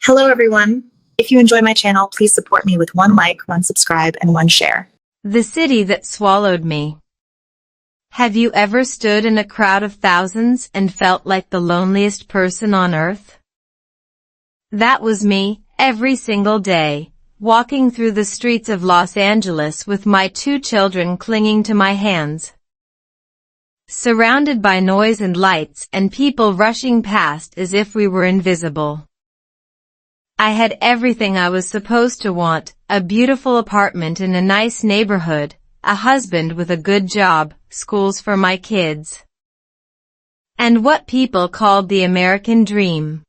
Hello, everyone. If you enjoy my channel, please support me with one like, one subscribe, and one share. The city that swallowed me. Have you ever stood in a crowd of thousands and felt like the loneliest person on earth? That was me, every single day, walking through the streets of Los Angeles with my 2 children clinging to my hands. Surrounded by noise and lights and people rushing past as if we were invisible. I had everything I was supposed to want, a beautiful apartment in a nice neighborhood, a husband with a good job, schools for my kids. And what people called the American dream.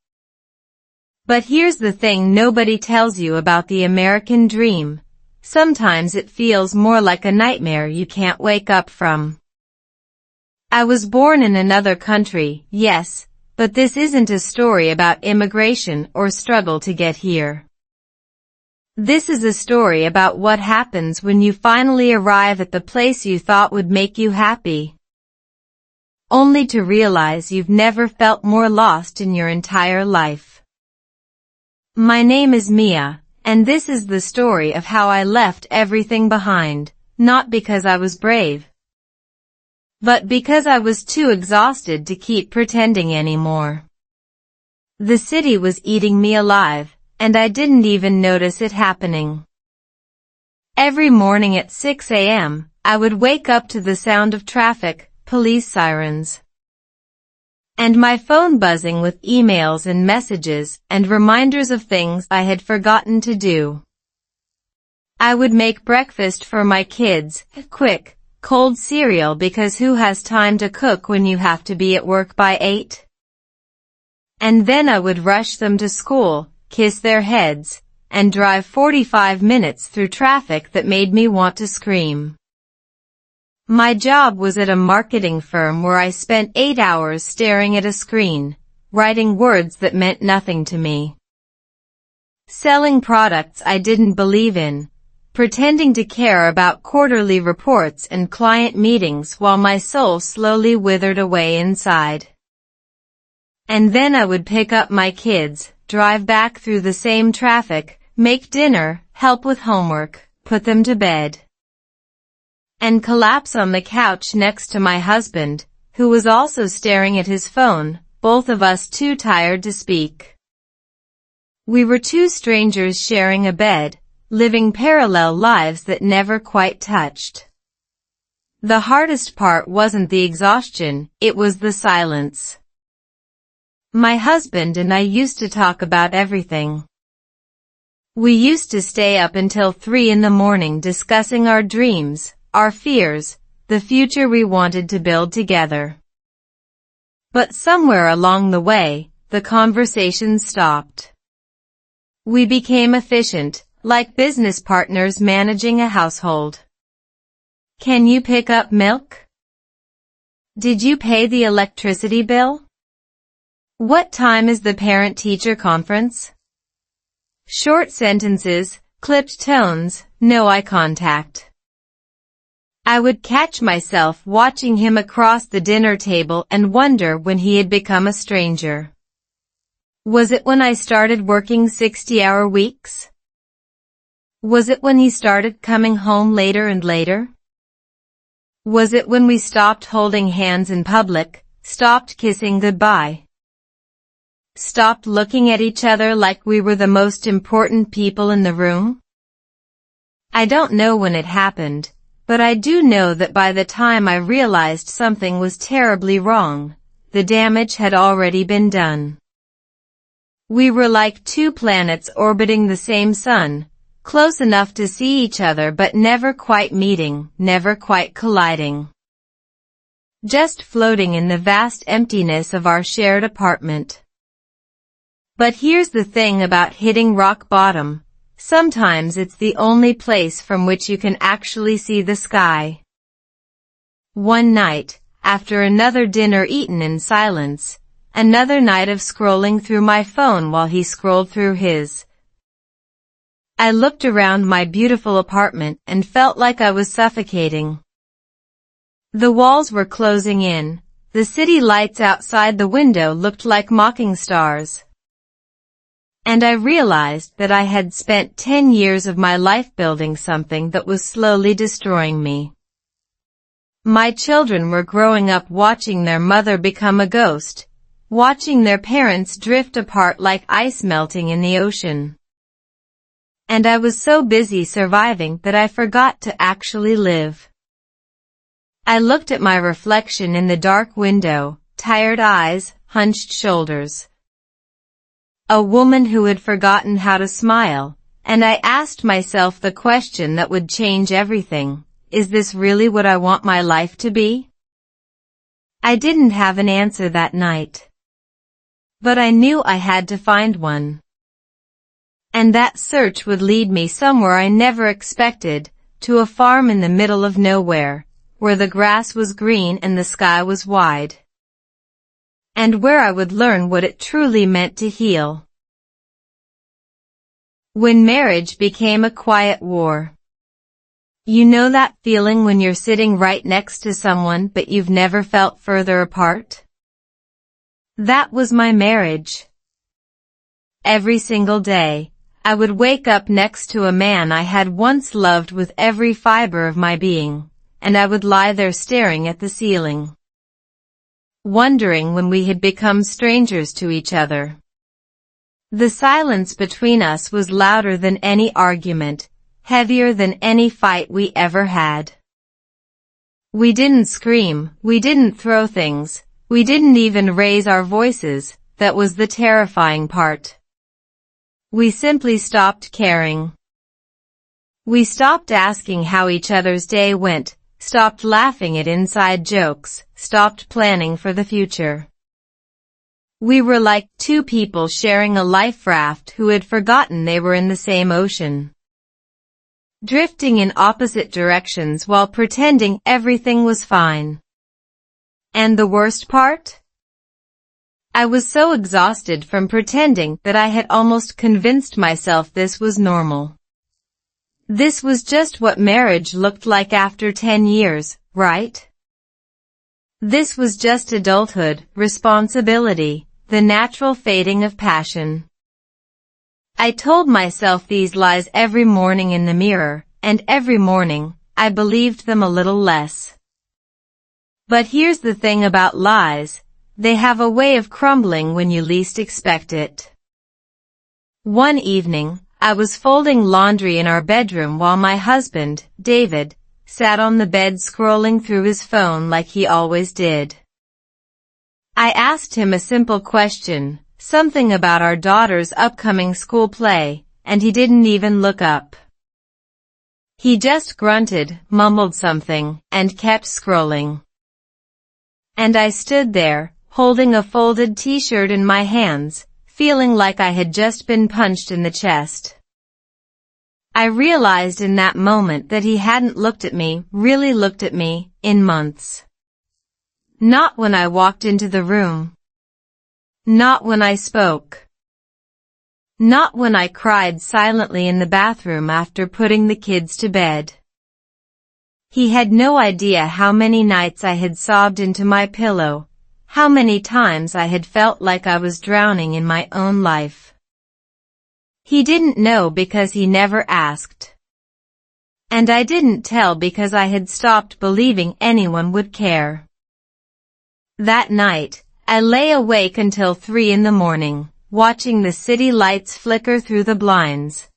But here's the thing nobody tells you about the American dream. Sometimes it feels more like a nightmare you can't wake up from. I was born in another country, yes, but this isn't a story about immigration or struggle to get here. This is a story about what happens when you finally arrive at the place you thought would make you happy. Only to realize you've never felt more lost in your entire life. My name is Mia, and this is the story of how I left everything behind, not because I was brave, but because I was too exhausted to keep pretending anymore. The city was eating me alive, and I didn't even notice it happening. Every morning at 6 a.m., I would wake up to the sound of traffic, police sirens, and my phone buzzing with emails and messages and reminders of things I had forgotten to do. I would make breakfast for my kids, quick, cold cereal because who has time to cook when you have to be at work by 8? And then I would rush them to school, kiss their heads, and drive 45 minutes through traffic that made me want to scream. My job was at a marketing firm where I spent 8 hours staring at a screen, writing words that meant nothing to me. Selling products I didn't believe in, pretending to care about quarterly reports and client meetings while my soul slowly withered away inside. And then I would pick up my kids, drive back through the same traffic, make dinner, help with homework, put them to bed, and collapse on the couch next to my husband, who was also staring at his phone, both of us too tired to speak. We were 2 strangers sharing a bed, living parallel lives that never quite touched. The hardest part wasn't the exhaustion, it was the silence. My husband and I used to talk about everything. We used to stay up until 3 in the morning discussing our dreams, our fears, the future we wanted to build together. But somewhere along the way, the conversation stopped. We became efficient, like business partners managing a household. Can you pick up milk? Did you pay the electricity bill? What time is the parent-teacher conference? Short sentences, clipped tones, no eye contact. I would catch myself watching him across the dinner table and wonder when he had become a stranger. Was it when I started working 60-hour weeks? Was it when he started coming home later and later? Was it when we stopped holding hands in public, stopped kissing goodbye, stopped looking at each other like we were the most important people in the room? I don't know when it happened, but I do know that by the time I realized something was terribly wrong, the damage had already been done. We were like 2 planets orbiting the same sun, close enough to see each other but never quite meeting, never quite colliding. Just floating in the vast emptiness of our shared apartment. But here's the thing about hitting rock bottom. Sometimes it's the only place from which you can actually see the sky. One night, after another dinner eaten in silence, another night of scrolling through my phone while he scrolled through his, I looked around my beautiful apartment and felt like I was suffocating. The walls were closing in, the city lights outside the window looked like mocking stars, And I realized that I had spent 10 years of my life building something that was slowly destroying me. My children were growing up watching their mother become a ghost, watching their parents drift apart like ice melting in the ocean. And I was so busy surviving that I forgot to actually live. I looked at my reflection in the dark window, tired eyes, hunched shoulders. A woman who had forgotten how to smile, and I asked myself the question that would change everything. Is this really what I want my life to be? I didn't have an answer that night. But I knew I had to find one. And that search would lead me somewhere I never expected, to a farm in the middle of nowhere, where the grass was green and the sky was wide. And where I would learn what it truly meant to heal. When marriage became a quiet war. You know that feeling when you're sitting right next to someone but you've never felt further apart? That was my marriage. Every single day, I would wake up next to a man I had once loved with every fiber of my being, and I would lie there staring at the ceiling, wondering when we had become strangers to each other. The silence between us was louder than any argument, heavier than any fight we ever had. We didn't scream, we didn't throw things, we didn't even raise our voices. That was the terrifying part. We simply stopped caring. We stopped asking how each other's day went, stopped laughing at inside jokes, stopped planning for the future. We were like two people sharing a life raft who had forgotten they were in the same ocean, drifting in opposite directions while pretending everything was fine. And the worst part? I was so exhausted from pretending that I had almost convinced myself this was normal. This was just what marriage looked like after 10 years, right? This was just adulthood, responsibility, the natural fading of passion. I told myself these lies every morning in the mirror, and every morning, I believed them a little less. But here's the thing about lies. They have a way of crumbling when you least expect it. One evening, I was folding laundry in our bedroom while my husband, David, sat on the bed scrolling through his phone like he always did. I asked him a simple question, something about our daughter's upcoming school play, and he didn't even look up. He just grunted, mumbled something, and kept scrolling. And I stood there, holding a folded t-shirt in my hands, feeling like I had just been punched in the chest. I realized in that moment that he hadn't really looked at me, in months. Not when I walked into the room. Not when I spoke. Not when I cried silently in the bathroom after putting the kids to bed. He had no idea how many nights I had sobbed into my pillow, how many times I had felt like I was drowning in my own life. He didn't know because he never asked. And I didn't tell because I had stopped believing anyone would care. That night, I lay awake until 3 in the morning, watching the city lights flicker through the blinds.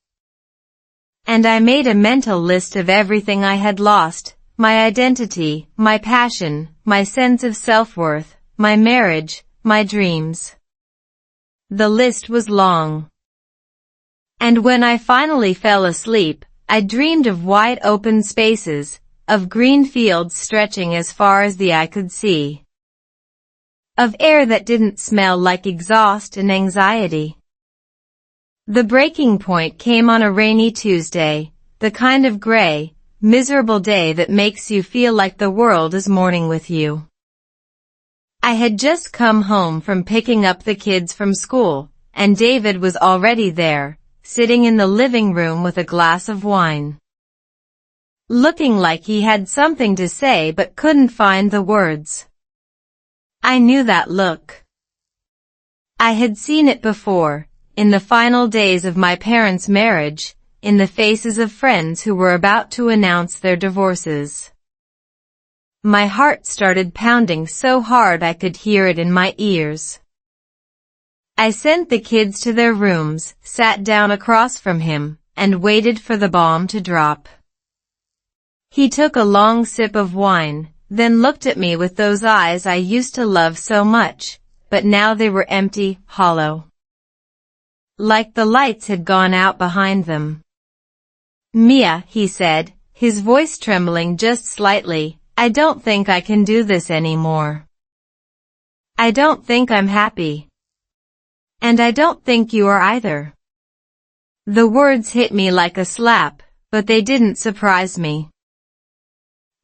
And I made a mental list of everything I had lost, my identity, my passion, my sense of self-worth, my marriage, my dreams. The list was long. And when I finally fell asleep, I dreamed of wide open spaces, of green fields stretching as far as the eye could see, of air that didn't smell like exhaust and anxiety. The breaking point came on a rainy Tuesday, the kind of gray, miserable day that makes you feel like the world is mourning with you. I had just come home from picking up the kids from school, and David was already there, sitting in the living room with a glass of wine, looking like he had something to say but couldn't find the words. I knew that look. I had seen it before, in the final days of my parents' marriage, in the faces of friends who were about to announce their divorces. My heart started pounding so hard I could hear it in my ears. I sent the kids to their rooms, sat down across from him, and waited for the bomb to drop. He took a long sip of wine, then looked at me with those eyes I used to love so much, but now they were empty, hollow. Like the lights had gone out behind them. "Mia," he said, his voice trembling just slightly, "I don't think I can do this anymore. I don't think I'm happy. And I don't think you are either." The words hit me like a slap, but they didn't surprise me.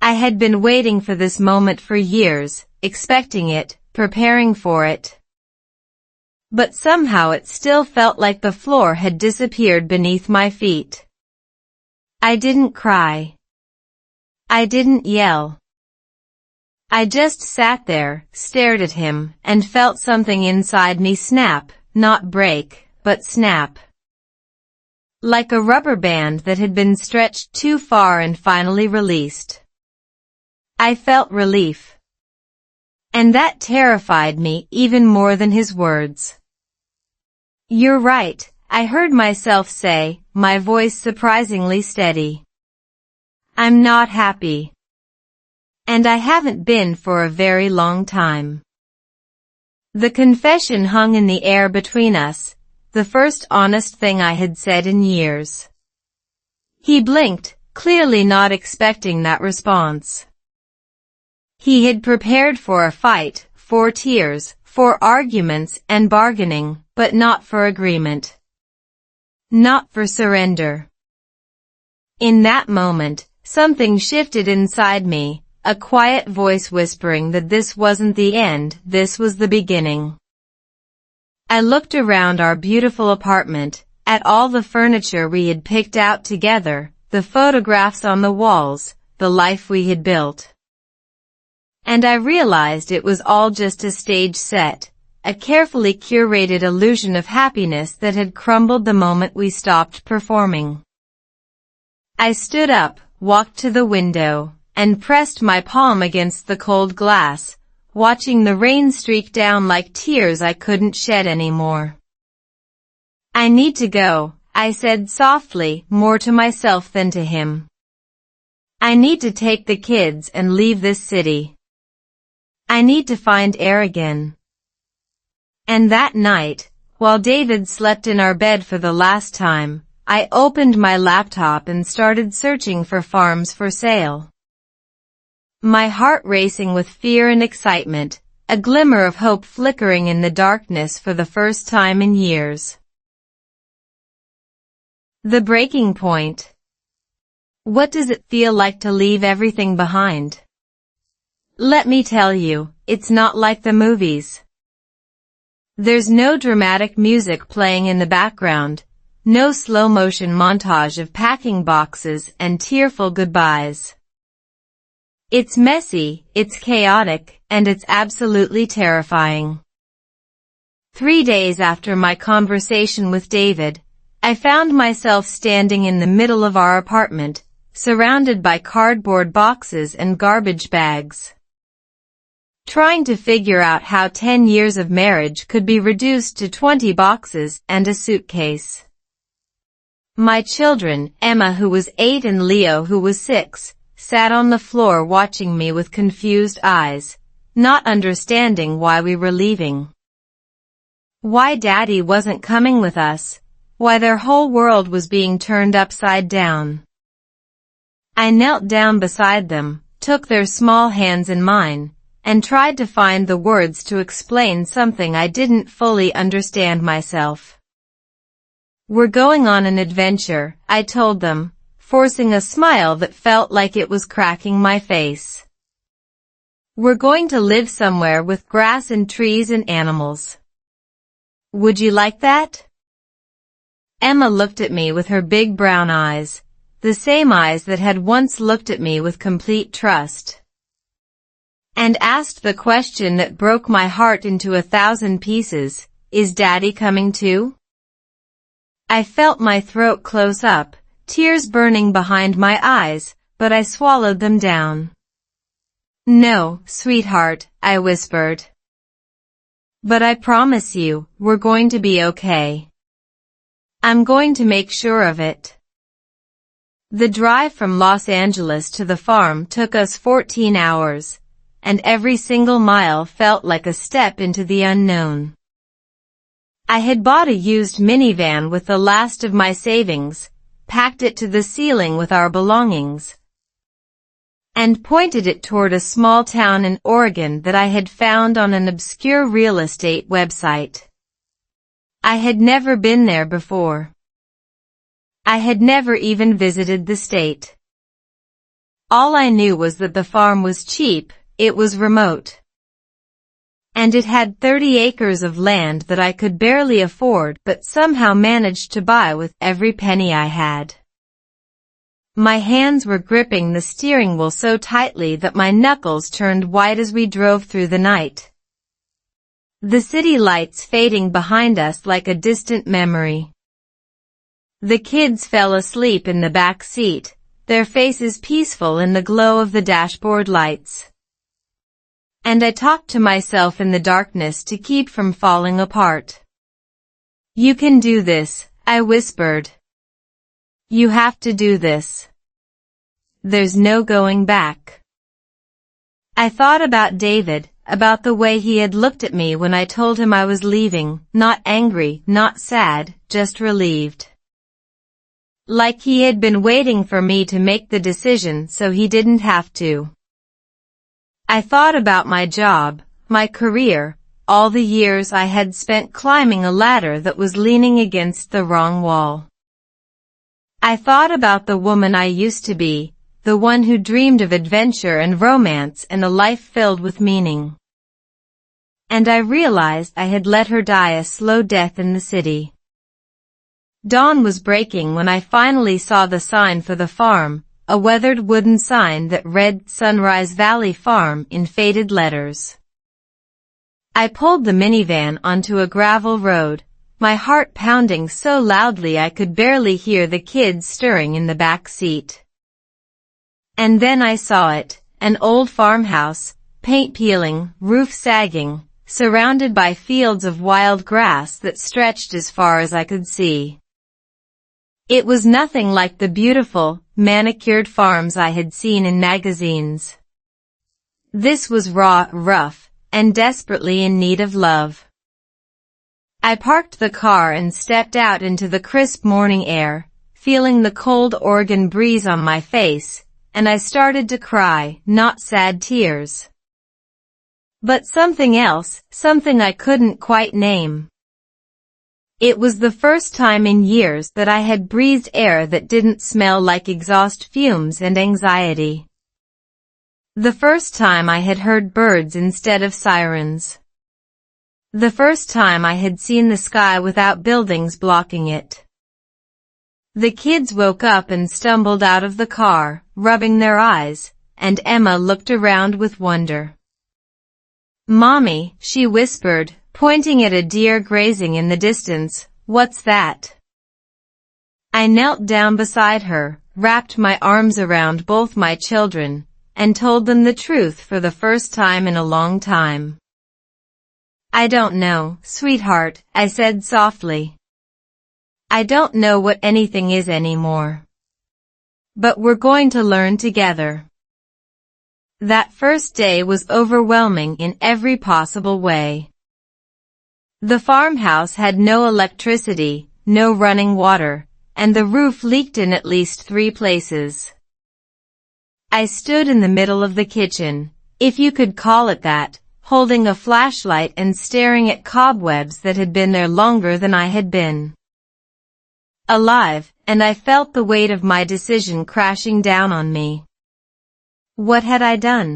I had been waiting for this moment for years, expecting it, preparing for it. But somehow it still felt like the floor had disappeared beneath my feet. I didn't cry. I didn't yell. I just sat there, stared at him, and felt something inside me snap, not break, but snap. Like a rubber band that had been stretched too far and finally released. I felt relief. And that terrified me even more than his words. "You're right," I heard myself say, my voice surprisingly steady. "I'm not happy. And I haven't been for a very long time." The confession hung in the air between us, the first honest thing I had said in years. He blinked, clearly not expecting that response. He had prepared for a fight, for tears, for arguments and bargaining, but not for agreement. Not for surrender. In that moment, something shifted inside me, a quiet voice whispering that this wasn't the end, this was the beginning. I looked around our beautiful apartment, at all the furniture we had picked out together, the photographs on the walls, the life we had built. And I realized it was all just a stage set, a carefully curated illusion of happiness that had crumbled the moment we stopped performing. I stood up, walked to the window, and pressed my palm against the cold glass, watching the rain streak down like tears I couldn't shed anymore. "I need to go," I said softly, more to myself than to him. "I need to take the kids and leave this city. I need to find air again." And that night, while David slept in our bed for the last time, I opened my laptop and started searching for farms for sale. My heart racing with fear and excitement, a glimmer of hope flickering in the darkness for the first time in years. The breaking point. What does it feel like to leave everything behind? Let me tell you, it's not like the movies. There's no dramatic music playing in the background, no slow-motion montage of packing boxes and tearful goodbyes. It's messy, it's chaotic, and it's absolutely terrifying. 3 days after my conversation with David, I found myself standing in the middle of our apartment, surrounded by cardboard boxes and garbage bags. Trying to figure out how 10 years of marriage could be reduced to 20 boxes and a suitcase. My children, Emma who was 8 and Leo who was 6, sat on the floor watching me with confused eyes, not understanding why we were leaving. Why Daddy wasn't coming with us, why their whole world was being turned upside down. I knelt down beside them, took their small hands in mine, and tried to find the words to explain something I didn't fully understand myself. "We're going on an adventure," I told them, forcing a smile that felt like it was cracking my face. "We're going to live somewhere with grass and trees and animals. Would you like that?" Emma looked at me with her big brown eyes, the same eyes that had once looked at me with complete trust. And asked the question that broke my heart into 1,000 pieces, "Is Daddy coming too?" I felt my throat close up, tears burning behind my eyes, but I swallowed them down. "No, sweetheart," I whispered. "But I promise you, we're going to be okay. I'm going to make sure of it." The drive from Los Angeles to the farm took us 14 hours, and every single mile felt like a step into the unknown. I had bought a used minivan with the last of my savings, packed it to the ceiling with our belongings, and pointed it toward a small town in Oregon that I had found on an obscure real estate website. I had never been there before. I had never even visited the state. All I knew was that the farm was cheap, it was remote, and it had 30 acres of land that I could barely afford but somehow managed to buy with every penny I had. My hands were gripping the steering wheel so tightly that my knuckles turned white as we drove through the night, the city lights fading behind us like a distant memory. The kids fell asleep in the back seat, their faces peaceful in the glow of the dashboard lights. And I talked to myself in the darkness to keep from falling apart. "You can do this," I whispered. "You have to do this. There's no going back." I thought about David, about the way he had looked at me when I told him I was leaving, not angry, not sad, just relieved. Like he had been waiting for me to make the decision so he didn't have to. I thought about my job, my career, all the years I had spent climbing a ladder that was leaning against the wrong wall. I thought about the woman I used to be, the one who dreamed of adventure and romance and a life filled with meaning. And I realized I had let her die a slow death in the city. Dawn was breaking when I finally saw the sign for the farm, a weathered wooden sign that read Sunrise Valley Farm in faded letters. I pulled the minivan onto a gravel road, my heart pounding so loudly I could barely hear the kids stirring in the back seat. And then I saw it, an old farmhouse, paint peeling, roof sagging, surrounded by fields of wild grass that stretched as far as I could see. It was nothing like the beautiful, manicured farms I had seen in magazines. This was raw, rough, and desperately in need of love. I parked the car and stepped out into the crisp morning air, feeling the cold Oregon breeze on my face, and I started to cry, not sad tears, but something else, something I couldn't quite name. It was the first time in years that I had breathed air that didn't smell like exhaust fumes and anxiety. The first time I had heard birds instead of sirens. The first time I had seen the sky without buildings blocking it. The kids woke up and stumbled out of the car, rubbing their eyes, and Emma looked around with wonder. "Mommy," she whispered, pointing at a deer grazing in the distance, "what's that?" I knelt down beside her, wrapped my arms around both my children, and told them the truth for the first time in a long time. "I don't know, sweetheart," I said softly. "I don't know what anything is anymore. But we're going to learn together." That first day was overwhelming in every possible way. The farmhouse had no electricity, no running water, and the roof leaked in at least 3 places. I stood in the middle of the kitchen, if you could call it that, holding a flashlight and staring at cobwebs that had been there longer than I had been alive, and I felt the weight of my decision crashing down on me. What had I done?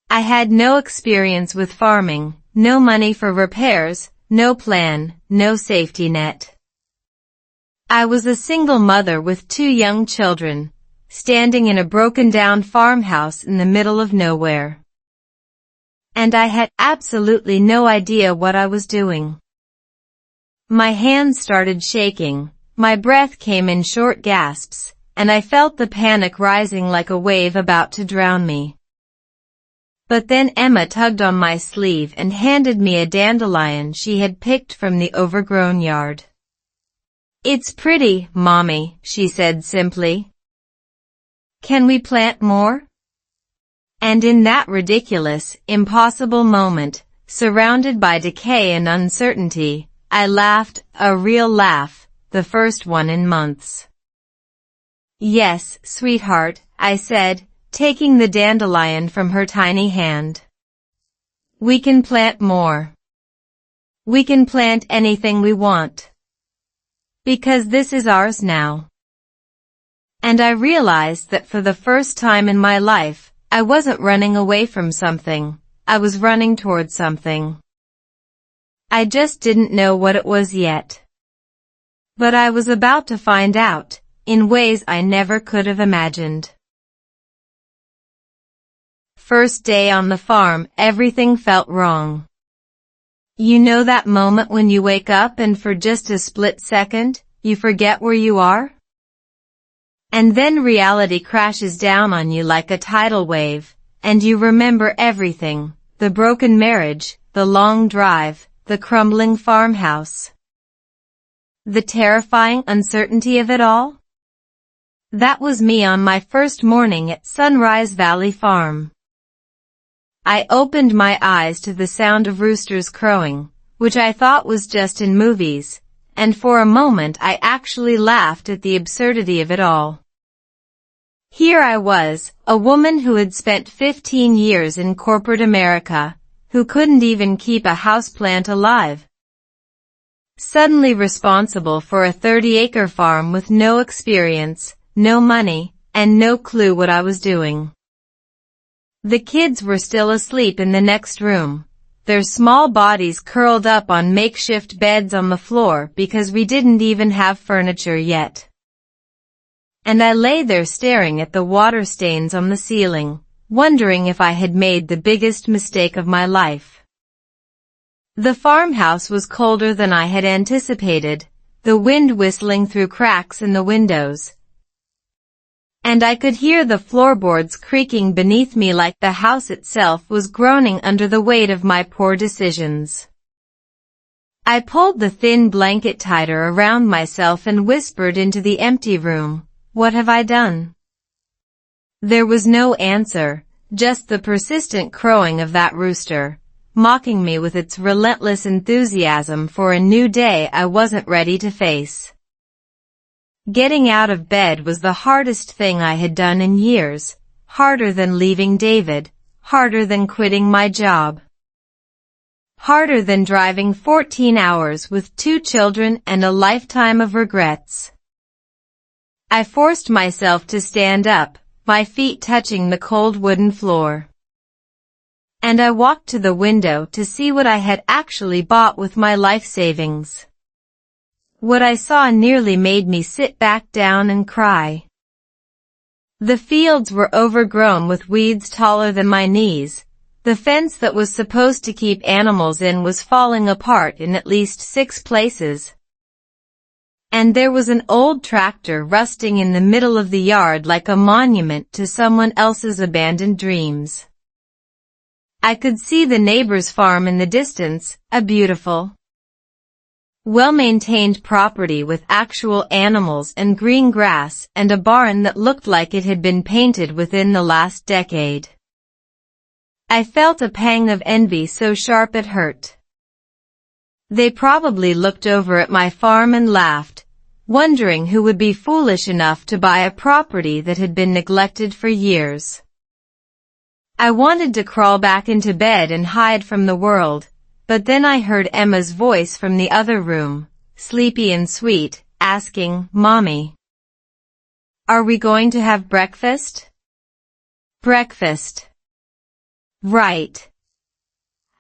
I had no experience with farming, no money for repairs, no plan, no safety net. I was a single mother with 2 young children, standing in a broken-down farmhouse in the middle of nowhere. And I had absolutely no idea what I was doing. My hands started shaking, my breath came in short gasps, and I felt the panic rising like a wave about to drown me. But then Emma tugged on my sleeve and handed me a dandelion she had picked from the overgrown yard. "It's pretty, Mommy," she said simply. "Can we plant more?" And in that ridiculous, impossible moment, surrounded by decay and uncertainty, I laughed, a real laugh, the first one in months. "Yes, sweetheart," I said, taking the dandelion from her tiny hand. "We can plant more. We can plant anything we want. Because this is ours now." And I realized that for the first time in my life, I wasn't running away from something, I was running towards something. I just didn't know what it was yet. But I was about to find out, in ways I never could have imagined. First day on the farm, everything felt wrong. You know that moment when you wake up and for just a split second, you forget where you are? And then reality crashes down on you like a tidal wave, and you remember everything, the broken marriage, the long drive, the crumbling farmhouse. The terrifying uncertainty of it all? That was me on my first morning at Sunrise Valley Farm. I opened my eyes to the sound of roosters crowing, which I thought was just in movies, and for a moment I actually laughed at the absurdity of it all. Here I was, a woman who had spent 15 years in corporate America, who couldn't even keep a houseplant alive. Suddenly responsible for a 30-acre farm with no experience, no money, and no clue what I was doing. The kids were still asleep in the next room, their small bodies curled up on makeshift beds on the floor because we didn't even have furniture yet. And I lay there staring at the water stains on the ceiling, wondering if I had made the biggest mistake of my life. The farmhouse was colder than I had anticipated, the wind whistling through cracks in the windows. And I could hear the floorboards creaking beneath me like the house itself was groaning under the weight of my poor decisions. I pulled the thin blanket tighter around myself and whispered into the empty room, "What have I done?" There was no answer, just the persistent crowing of that rooster, mocking me with its relentless enthusiasm for a new day I wasn't ready to face. Getting out of bed was the hardest thing I had done in years, harder than leaving David, harder than quitting my job. Harder than driving 14 hours with 2 children and a lifetime of regrets. I forced myself to stand up, my feet touching the cold wooden floor. And I walked to the window to see what I had actually bought with my life savings. What I saw nearly made me sit back down and cry. The fields were overgrown with weeds taller than my knees. The fence that was supposed to keep animals in was falling apart in at least 6 places. And there was an old tractor rusting in the middle of the yard like a monument to someone else's abandoned dreams. I could see the neighbor's farm in the distance, a beautiful, well-maintained property with actual animals and green grass and a barn that looked like it had been painted within the last decade. I felt a pang of envy so sharp it hurt. They probably looked over at my farm and laughed, wondering who would be foolish enough to buy a property that had been neglected for years. I wanted to crawl back into bed and hide from the world, but then I heard Emma's voice from the other room, sleepy and sweet, asking, "Mommy, are we going to have breakfast?" Breakfast. Right.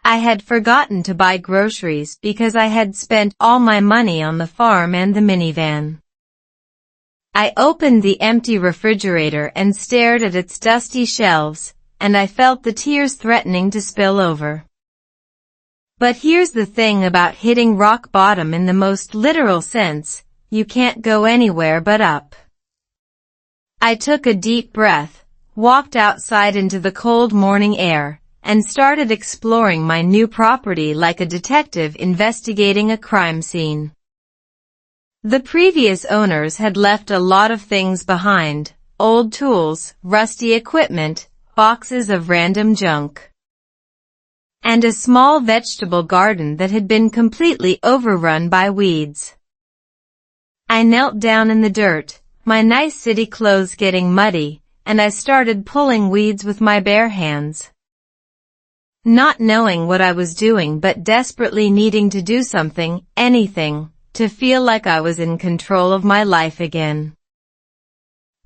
I had forgotten to buy groceries because I had spent all my money on the farm and the minivan. I opened the empty refrigerator and stared at its dusty shelves, and I felt the tears threatening to spill over. But here's the thing about hitting rock bottom in the most literal sense, you can't go anywhere but up. I took a deep breath, walked outside into the cold morning air, and started exploring my new property like a detective investigating a crime scene. The previous owners had left a lot of things behind: old tools, rusty equipment, boxes of random junk, and a small vegetable garden that had been completely overrun by weeds. I knelt down in the dirt, my nice city clothes getting muddy, and I started pulling weeds with my bare hands. Not knowing what I was doing but desperately needing to do something, anything, to feel like I was in control of my life again.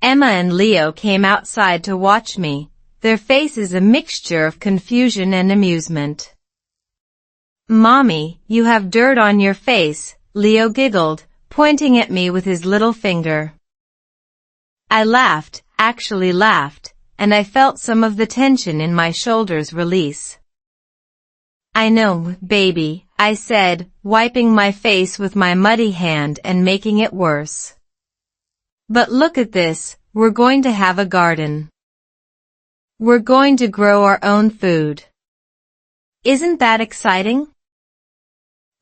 Emma and Leo came outside to watch me, their faces a mixture of confusion and amusement. "Mommy, you have dirt on your face," Leo giggled, pointing at me with his little finger. I laughed, actually laughed, and I felt some of the tension in my shoulders release. "I know, baby," I said, wiping my face with my muddy hand and making it worse. "But look at this, we're going to have a garden. We're going to grow our own food. Isn't that exciting?"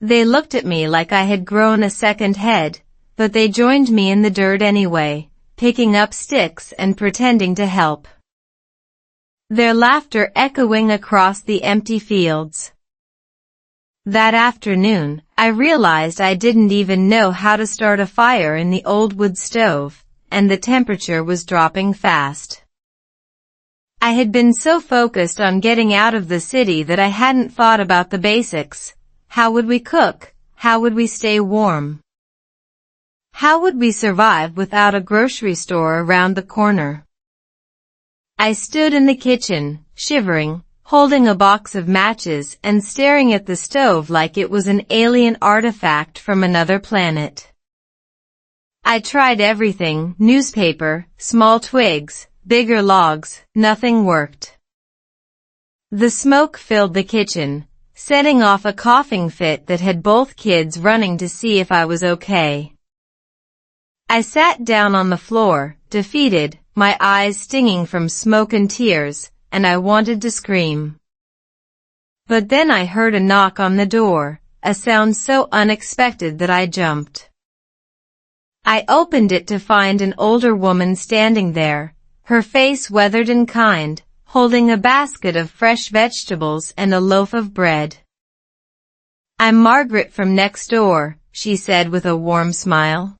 They looked at me like I had grown a second head, but they joined me in the dirt anyway, picking up sticks and pretending to help, their laughter echoing across the empty fields. That afternoon, I realized I didn't even know how to start a fire in the old wood stove, and the temperature was dropping fast. I had been so focused on getting out of the city that I hadn't thought about the basics. How would we cook? How would we stay warm? How would we survive without a grocery store around the corner? I stood in the kitchen, shivering, holding a box of matches and staring at the stove like it was an alien artifact from another planet. I tried everything: newspaper, small twigs, bigger logs, nothing worked. The smoke filled the kitchen, setting off a coughing fit that had both kids running to see if I was okay. I sat down on the floor, defeated, my eyes stinging from smoke and tears, and I wanted to scream. But then I heard a knock on the door, a sound so unexpected that I jumped. I opened it to find an older woman standing there, her face weathered and kind, holding a basket of fresh vegetables and a loaf of bread. "I'm Margaret from next door," she said with a warm smile.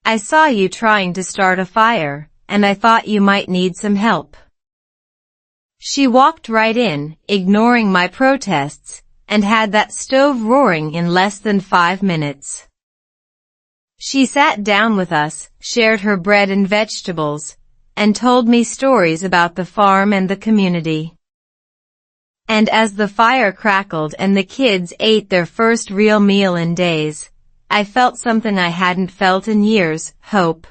"I saw you trying to start a fire, and I thought you might need some help." She walked right in, ignoring my protests, and had that stove roaring in less than 5 minutes. She sat down with us, shared her bread and vegetables, and told me stories about the farm and the community. And as the fire crackled and the kids ate their first real meal in days, I felt something I hadn't felt in years: hope.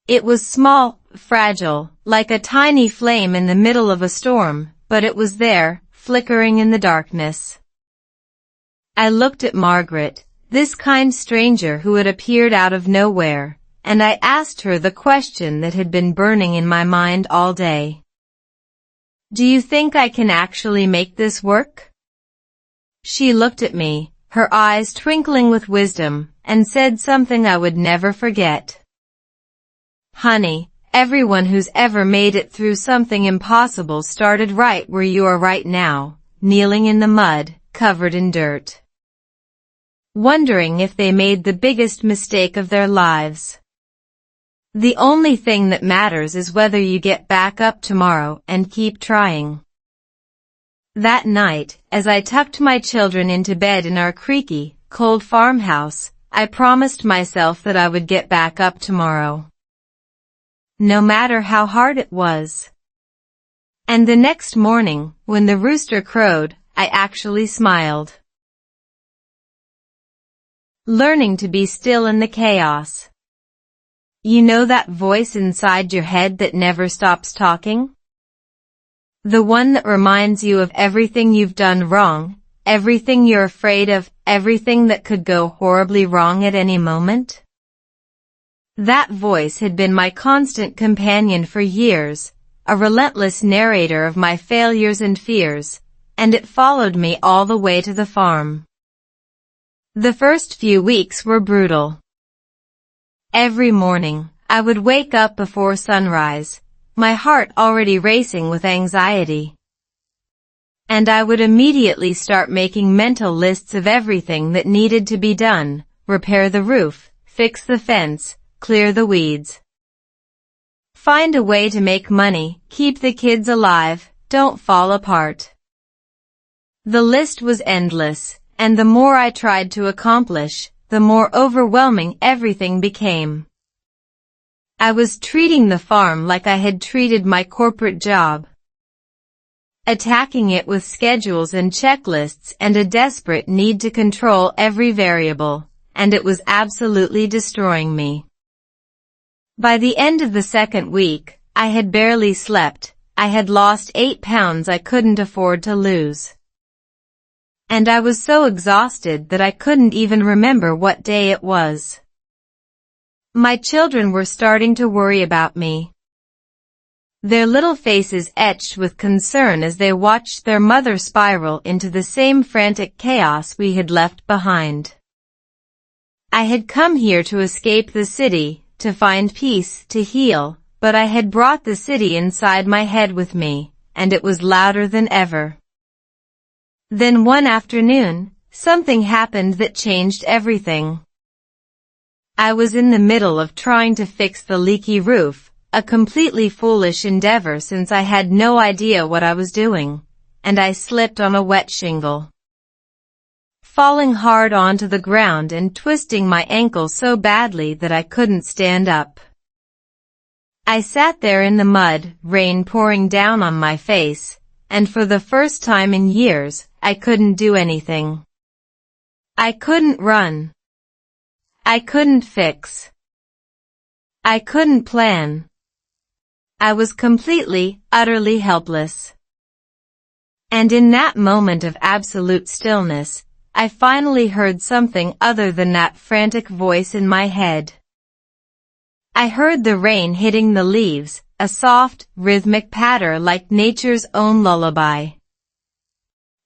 It was small, fragile, like a tiny flame in the middle of a storm, but it was there, flickering in the darkness. I looked at Margaret, this kind stranger who had appeared out of nowhere, and I asked her the question that had been burning in my mind all day. "Do you think I can actually make this work?" She looked at me, her eyes twinkling with wisdom, and said something I would never forget. "Honey, everyone who's ever made it through something impossible started right where you are right now, kneeling in the mud, covered in dirt, wondering if they made the biggest mistake of their lives. The only thing that matters is whether you get back up tomorrow and keep trying." That night, as I tucked my children into bed in our creaky, cold farmhouse, I promised myself that I would get back up tomorrow, no matter how hard it was. And the next morning, when the rooster crowed, I actually smiled. Learning to be still in the chaos. You know that voice inside your head that never stops talking? The one that reminds you of everything you've done wrong, everything you're afraid of, everything that could go horribly wrong at any moment? That voice had been my constant companion for years, a relentless narrator of my failures and fears, and it followed me all the way to the farm. The first few weeks were brutal. Every morning, I would wake up before sunrise, my heart already racing with anxiety. And I would immediately start making mental lists of everything that needed to be done: repair the roof, fix the fence, clear the weeds. Find a way to make money, keep the kids alive, don't fall apart. The list was endless, and the more I tried to accomplish, the more overwhelming everything became. I was treating the farm like I had treated my corporate job, attacking it with schedules and checklists and a desperate need to control every variable, and it was absolutely destroying me. By the end of the second week, I had barely slept. I had lost 8 pounds I couldn't afford to lose. And I was so exhausted that I couldn't even remember what day it was. My children were starting to worry about me, their little faces etched with concern as they watched their mother spiral into the same frantic chaos we had left behind. I had come here to escape the city, to find peace, to heal, but I had brought the city inside my head with me, and it was louder than ever. Then one afternoon, something happened that changed everything. I was in the middle of trying to fix the leaky roof, a completely foolish endeavor since I had no idea what I was doing, and I slipped on a wet shingle, falling hard onto the ground and twisting my ankle so badly that I couldn't stand up. I sat there in the mud, rain pouring down on my face, and for the first time in years, I couldn't do anything. I couldn't run. I couldn't fix. I couldn't plan. I was completely, utterly helpless. And in that moment of absolute stillness, I finally heard something other than that frantic voice in my head. I heard the rain hitting the leaves, a soft, rhythmic patter like nature's own lullaby.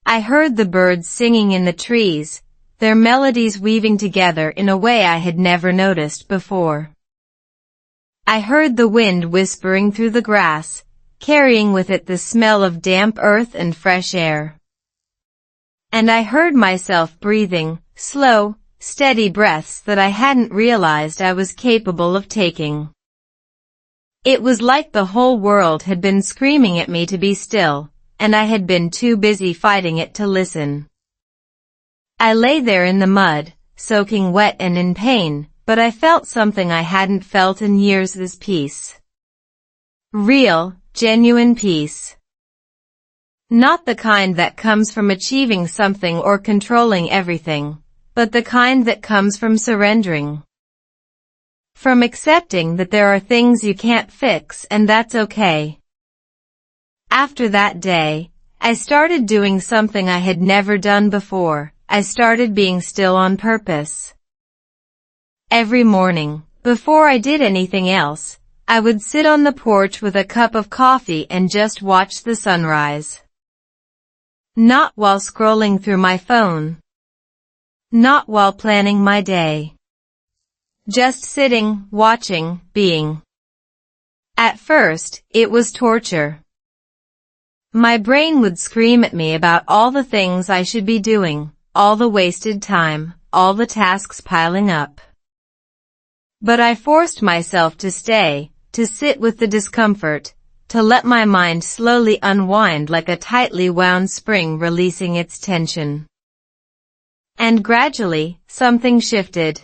I heard the birds singing in the trees, their melodies weaving together in a way I had never noticed before. I heard the wind whispering through the grass, carrying with it the smell of damp earth and fresh air. And I heard myself breathing, slow, steady breaths that I hadn't realized I was capable of taking. It was like the whole world had been screaming at me to be still, and I had been too busy fighting it to listen. I lay there in the mud, soaking wet and in pain, but I felt something I hadn't felt in years: this peace. Real, genuine peace. Not the kind that comes from achieving something or controlling everything, but the kind that comes from surrendering. From accepting that there are things you can't fix and that's okay. After that day, I started doing something I had never done before. I started being still on purpose. Every morning, before I did anything else, I would sit on the porch with a cup of coffee and just watch the sunrise. Not while scrolling through my phone. Not while planning my day. Just sitting, watching, being. At first, it was torture. My brain would scream at me about all the things I should be doing, all the wasted time, all the tasks piling up. But I forced myself to stay, to sit with the discomfort, to let my mind slowly unwind like a tightly wound spring releasing its tension. And gradually, something shifted.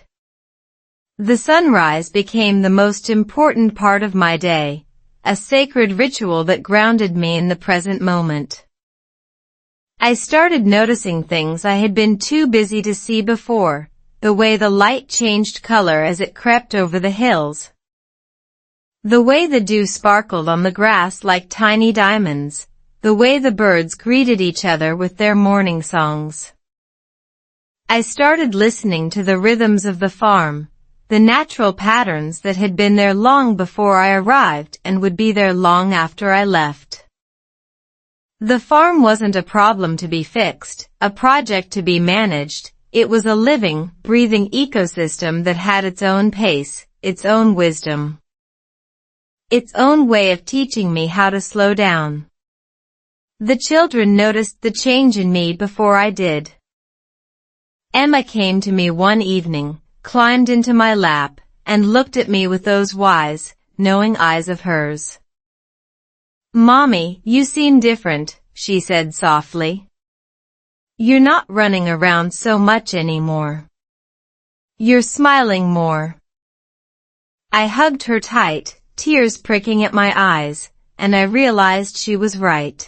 The sunrise became the most important part of my day, a sacred ritual that grounded me in the present moment. I started noticing things I had been too busy to see before, the way the light changed color as it crept over the hills, the way the dew sparkled on the grass like tiny diamonds, the way the birds greeted each other with their morning songs. I started listening to the rhythms of the farm, the natural patterns that had been there long before I arrived and would be there long after I left. The farm wasn't a problem to be fixed, a project to be managed. It was a living, breathing ecosystem that had its own pace, its own wisdom, its own way of teaching me how to slow down. The children noticed the change in me before I did. Emma came to me one evening, climbed into my lap, and looked at me with those wise, knowing eyes of hers. "Mommy, you seem different," she said softly. "You're not running around so much anymore. You're smiling more." I hugged her tight, tears pricking at my eyes, and I realized she was right.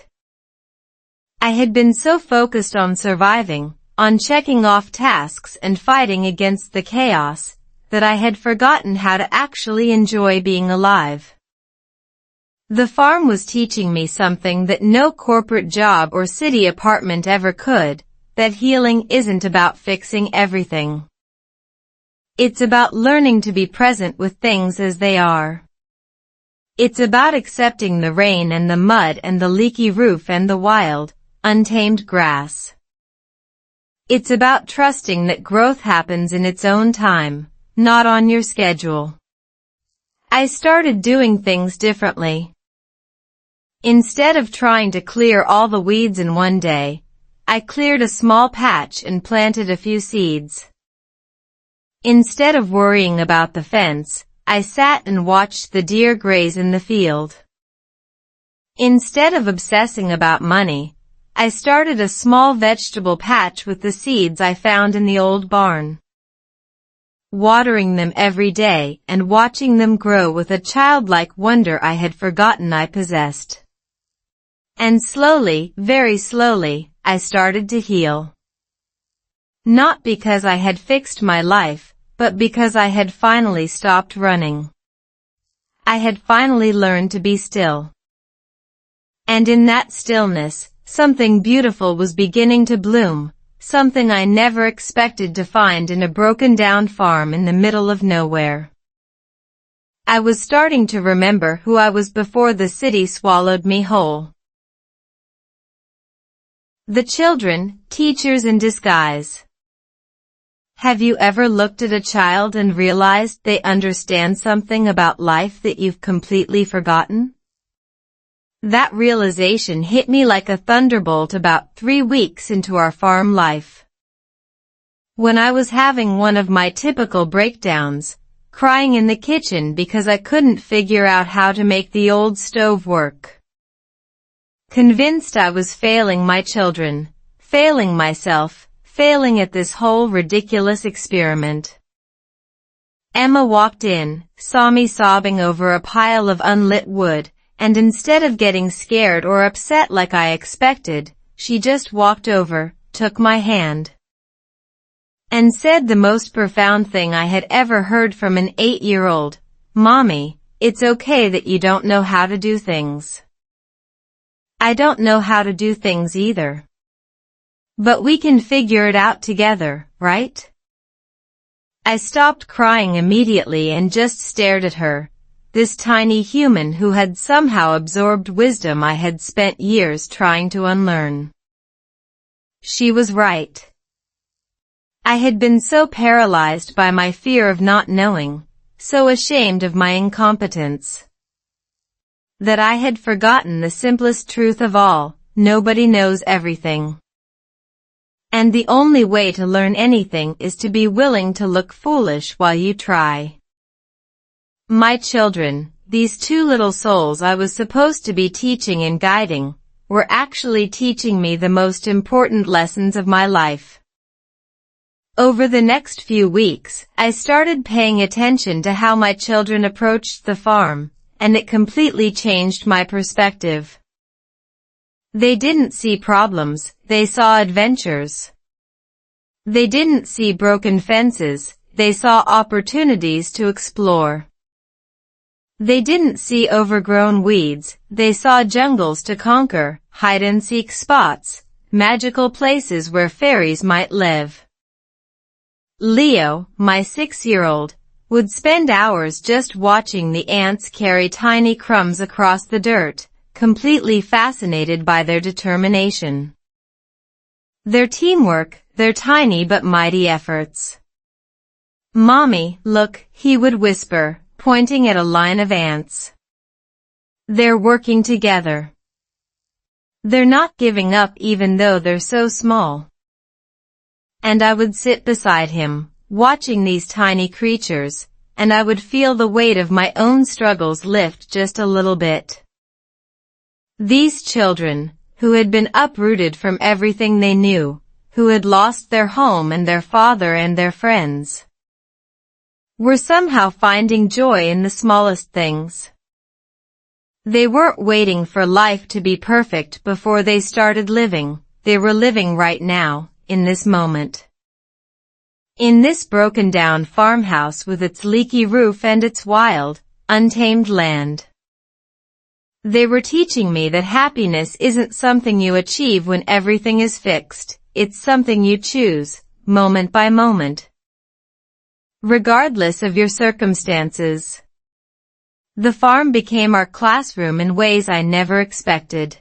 I had been so focused on surviving, on checking off tasks and fighting against the chaos, that I had forgotten how to actually enjoy being alive. The farm was teaching me something that no corporate job or city apartment ever could, that healing isn't about fixing everything. It's about learning to be present with things as they are. It's about accepting the rain and the mud and the leaky roof and the wild, untamed grass. It's about trusting that growth happens in its own time, not on your schedule. I started doing things differently. Instead of trying to clear all the weeds in one day, I cleared a small patch and planted a few seeds. Instead of worrying about the fence, I sat and watched the deer graze in the field. Instead of obsessing about money, I started a small vegetable patch with the seeds I found in the old barn. Watering them every day and watching them grow with a childlike wonder I had forgotten I possessed. And slowly, very slowly, I started to heal. Not because I had fixed my life, but because I had finally stopped running. I had finally learned to be still. And in that stillness, something beautiful was beginning to bloom, something I never expected to find in a broken-down farm in the middle of nowhere. I was starting to remember who I was before the city swallowed me whole. The children, teachers in disguise. Have you ever looked at a child and realized they understand something about life that you've completely forgotten? That realization hit me like a thunderbolt about 3 weeks into our farm life. When I was having one of my typical breakdowns, crying in the kitchen because I couldn't figure out how to make the old stove work. Convinced I was failing my children, failing myself, failing at this whole ridiculous experiment. Emma walked in, saw me sobbing over a pile of unlit wood, and instead of getting scared or upset like I expected, she just walked over, took my hand, and said the most profound thing I had ever heard from an 8-year-old, "Mommy, it's okay that you don't know how to do things. I don't know how to do things either. But we can figure it out together, right?" I stopped crying immediately and just stared at her, this tiny human who had somehow absorbed wisdom I had spent years trying to unlearn. She was right. I had been so paralyzed by my fear of not knowing, so ashamed of my incompetence, that I had forgotten the simplest truth of all: nobody knows everything. And the only way to learn anything is to be willing to look foolish while you try. My children, these 2 little souls I was supposed to be teaching and guiding, were actually teaching me the most important lessons of my life. Over the next few weeks, I started paying attention to how my children approached the farm, and it completely changed my perspective. They didn't see problems, they saw adventures. They didn't see broken fences, they saw opportunities to explore. They didn't see overgrown weeds, they saw jungles to conquer, hide-and-seek spots, magical places where fairies might live. Leo, my 6-year-old, would spend hours just watching the ants carry tiny crumbs across the dirt, completely fascinated by their determination. Their teamwork, their tiny but mighty efforts. "Mommy, look," he would whisper, pointing at a line of ants. "They're working together. They're not giving up even though they're so small." And I would sit beside him, watching these tiny creatures, and I would feel the weight of my own struggles lift just a little bit. These children, who had been uprooted from everything they knew, who had lost their home and their father and their friends, were somehow finding joy in the smallest things. They weren't waiting for life to be perfect before they started living. They were living right now, in this moment. In this broken-down farmhouse with its leaky roof and its wild, untamed land. They were teaching me that happiness isn't something you achieve when everything is fixed. It's something you choose, moment by moment, regardless of your circumstances. The farm became our classroom in ways I never expected.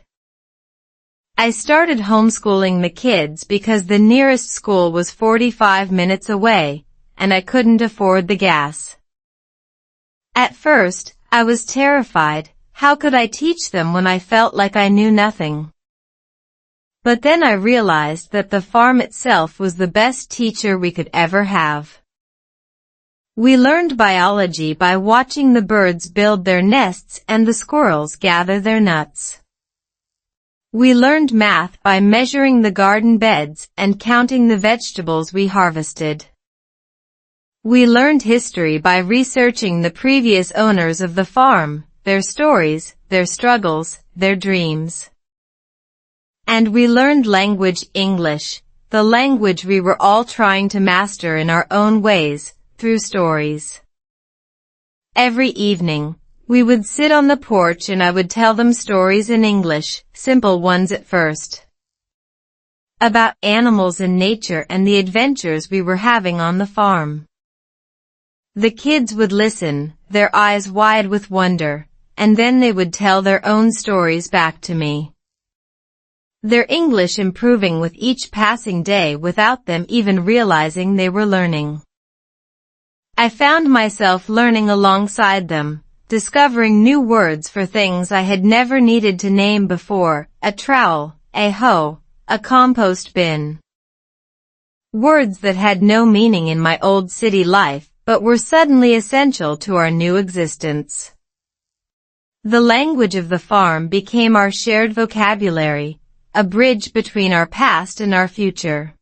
I started homeschooling the kids because the nearest school was 45 minutes away, and I couldn't afford the gas. At first, I was terrified. How could I teach them when I felt like I knew nothing? But then I realized that the farm itself was the best teacher we could ever have. We learned biology by watching the birds build their nests and the squirrels gather their nuts. We learned math by measuring the garden beds and counting the vegetables we harvested. We learned history by researching the previous owners of the farm, their stories, their struggles, their dreams. And we learned language, English, the language we were all trying to master in our own ways, through stories. Every evening, we would sit on the porch and I would tell them stories in English, simple ones at first, about animals and nature and the adventures we were having on the farm. The kids would listen, their eyes wide with wonder, and then they would tell their own stories back to me. Their English improving with each passing day without them even realizing they were learning. I found myself learning alongside them, discovering new words for things I had never needed to name before: a trowel, a hoe, a compost bin. Words that had no meaning in my old city life, but were suddenly essential to our new existence. The language of the farm became our shared vocabulary, a bridge between our past and our future.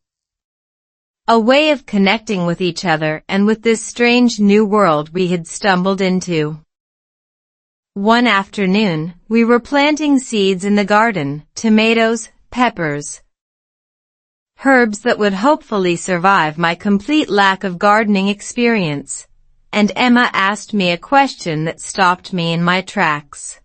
A way of connecting with each other and with this strange new world we had stumbled into. One afternoon, we were planting seeds in the garden, tomatoes, peppers, herbs that would hopefully survive my complete lack of gardening experience, and Emma asked me a question that stopped me in my tracks.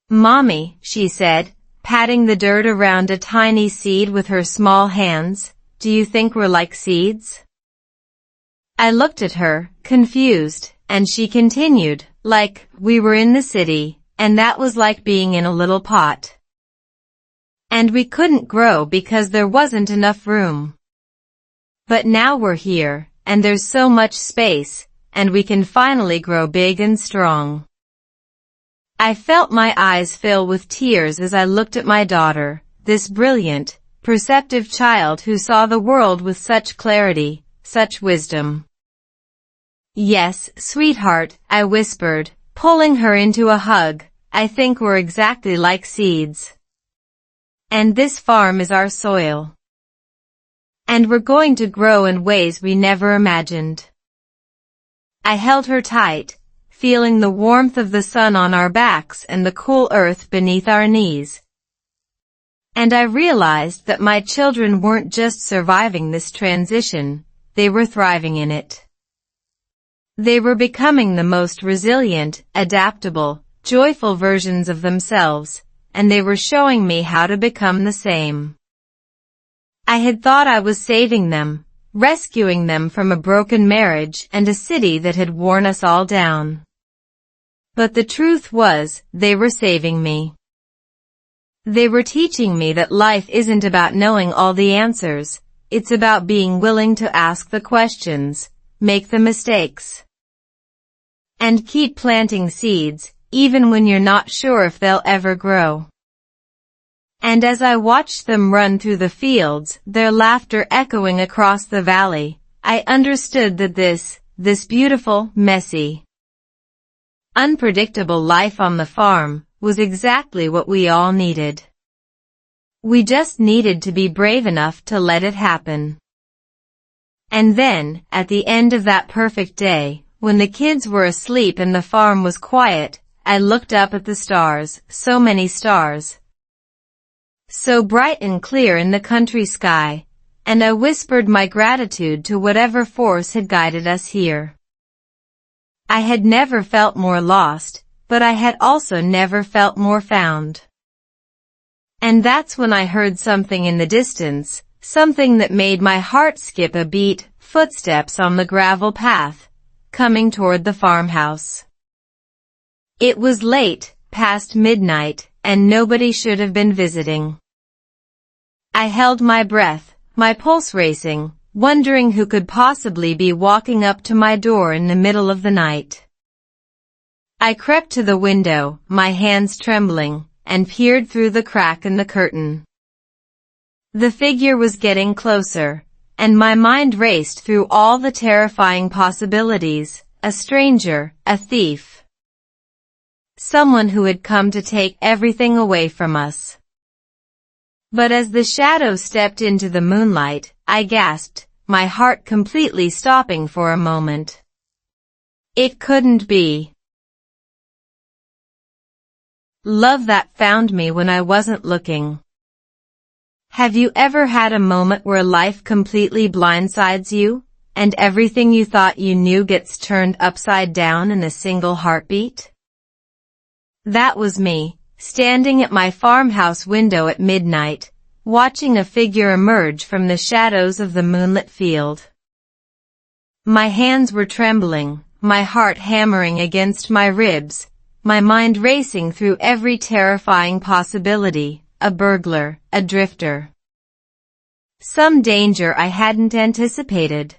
"Mommy," she said, patting the dirt around a tiny seed with her small hands, "do you think we're like seeds?" I looked at her, confused, and she continued, "Like, we were in the city, and that was like being in a little pot. And we couldn't grow because there wasn't enough room. But now we're here, and there's so much space, and we can finally grow big and strong." I felt my eyes fill with tears as I looked at my daughter, this brilliant, perceptive child who saw the world with such clarity, such wisdom. "Yes, sweetheart," I whispered, pulling her into a hug, "I think we're exactly like seeds. And this farm is our soil. And we're going to grow in ways we never imagined." I held her tight, feeling the warmth of the sun on our backs and the cool earth beneath our knees. And I realized that my children weren't just surviving this transition, they were thriving in it. They were becoming the most resilient, adaptable, joyful versions of themselves, and they were showing me how to become the same. I had thought I was saving them, rescuing them from a broken marriage and a city that had worn us all down. But the truth was, they were saving me. They were teaching me that life isn't about knowing all the answers, it's about being willing to ask the questions, make the mistakes, and keep planting seeds, even when you're not sure if they'll ever grow. And as I watched them run through the fields, their laughter echoing across the valley, I understood that this beautiful, messy, unpredictable life on the farm was exactly what we all needed. We just needed to be brave enough to let it happen. And then, at the end of that perfect day, when the kids were asleep and the farm was quiet, I looked up at the stars, so many stars, so bright and clear in the country sky, and I whispered my gratitude to whatever force had guided us here. I had never felt more lost, but I had also never felt more found. And that's when I heard something in the distance, something that made my heart skip a beat, footsteps on the gravel path, coming toward the farmhouse. It was late, past midnight, and nobody should have been visiting. I held my breath, my pulse racing, wondering who could possibly be walking up to my door in the middle of the night. I crept to the window, my hands trembling, and peered through the crack in the curtain. The figure was getting closer, and my mind raced through all the terrifying possibilities, a stranger, a thief, someone who had come to take everything away from us. But as the shadow stepped into the moonlight, I gasped, my heart completely stopping for a moment. It couldn't be love that found me when I wasn't looking. Have you ever had a moment where life completely blindsides you, and everything you thought you knew gets turned upside down in a single heartbeat? That was me, standing at my farmhouse window at midnight, watching a figure emerge from the shadows of the moonlit field. My hands were trembling, my heart hammering against my ribs, my mind racing through every terrifying possibility, a burglar, a drifter, some danger I hadn't anticipated.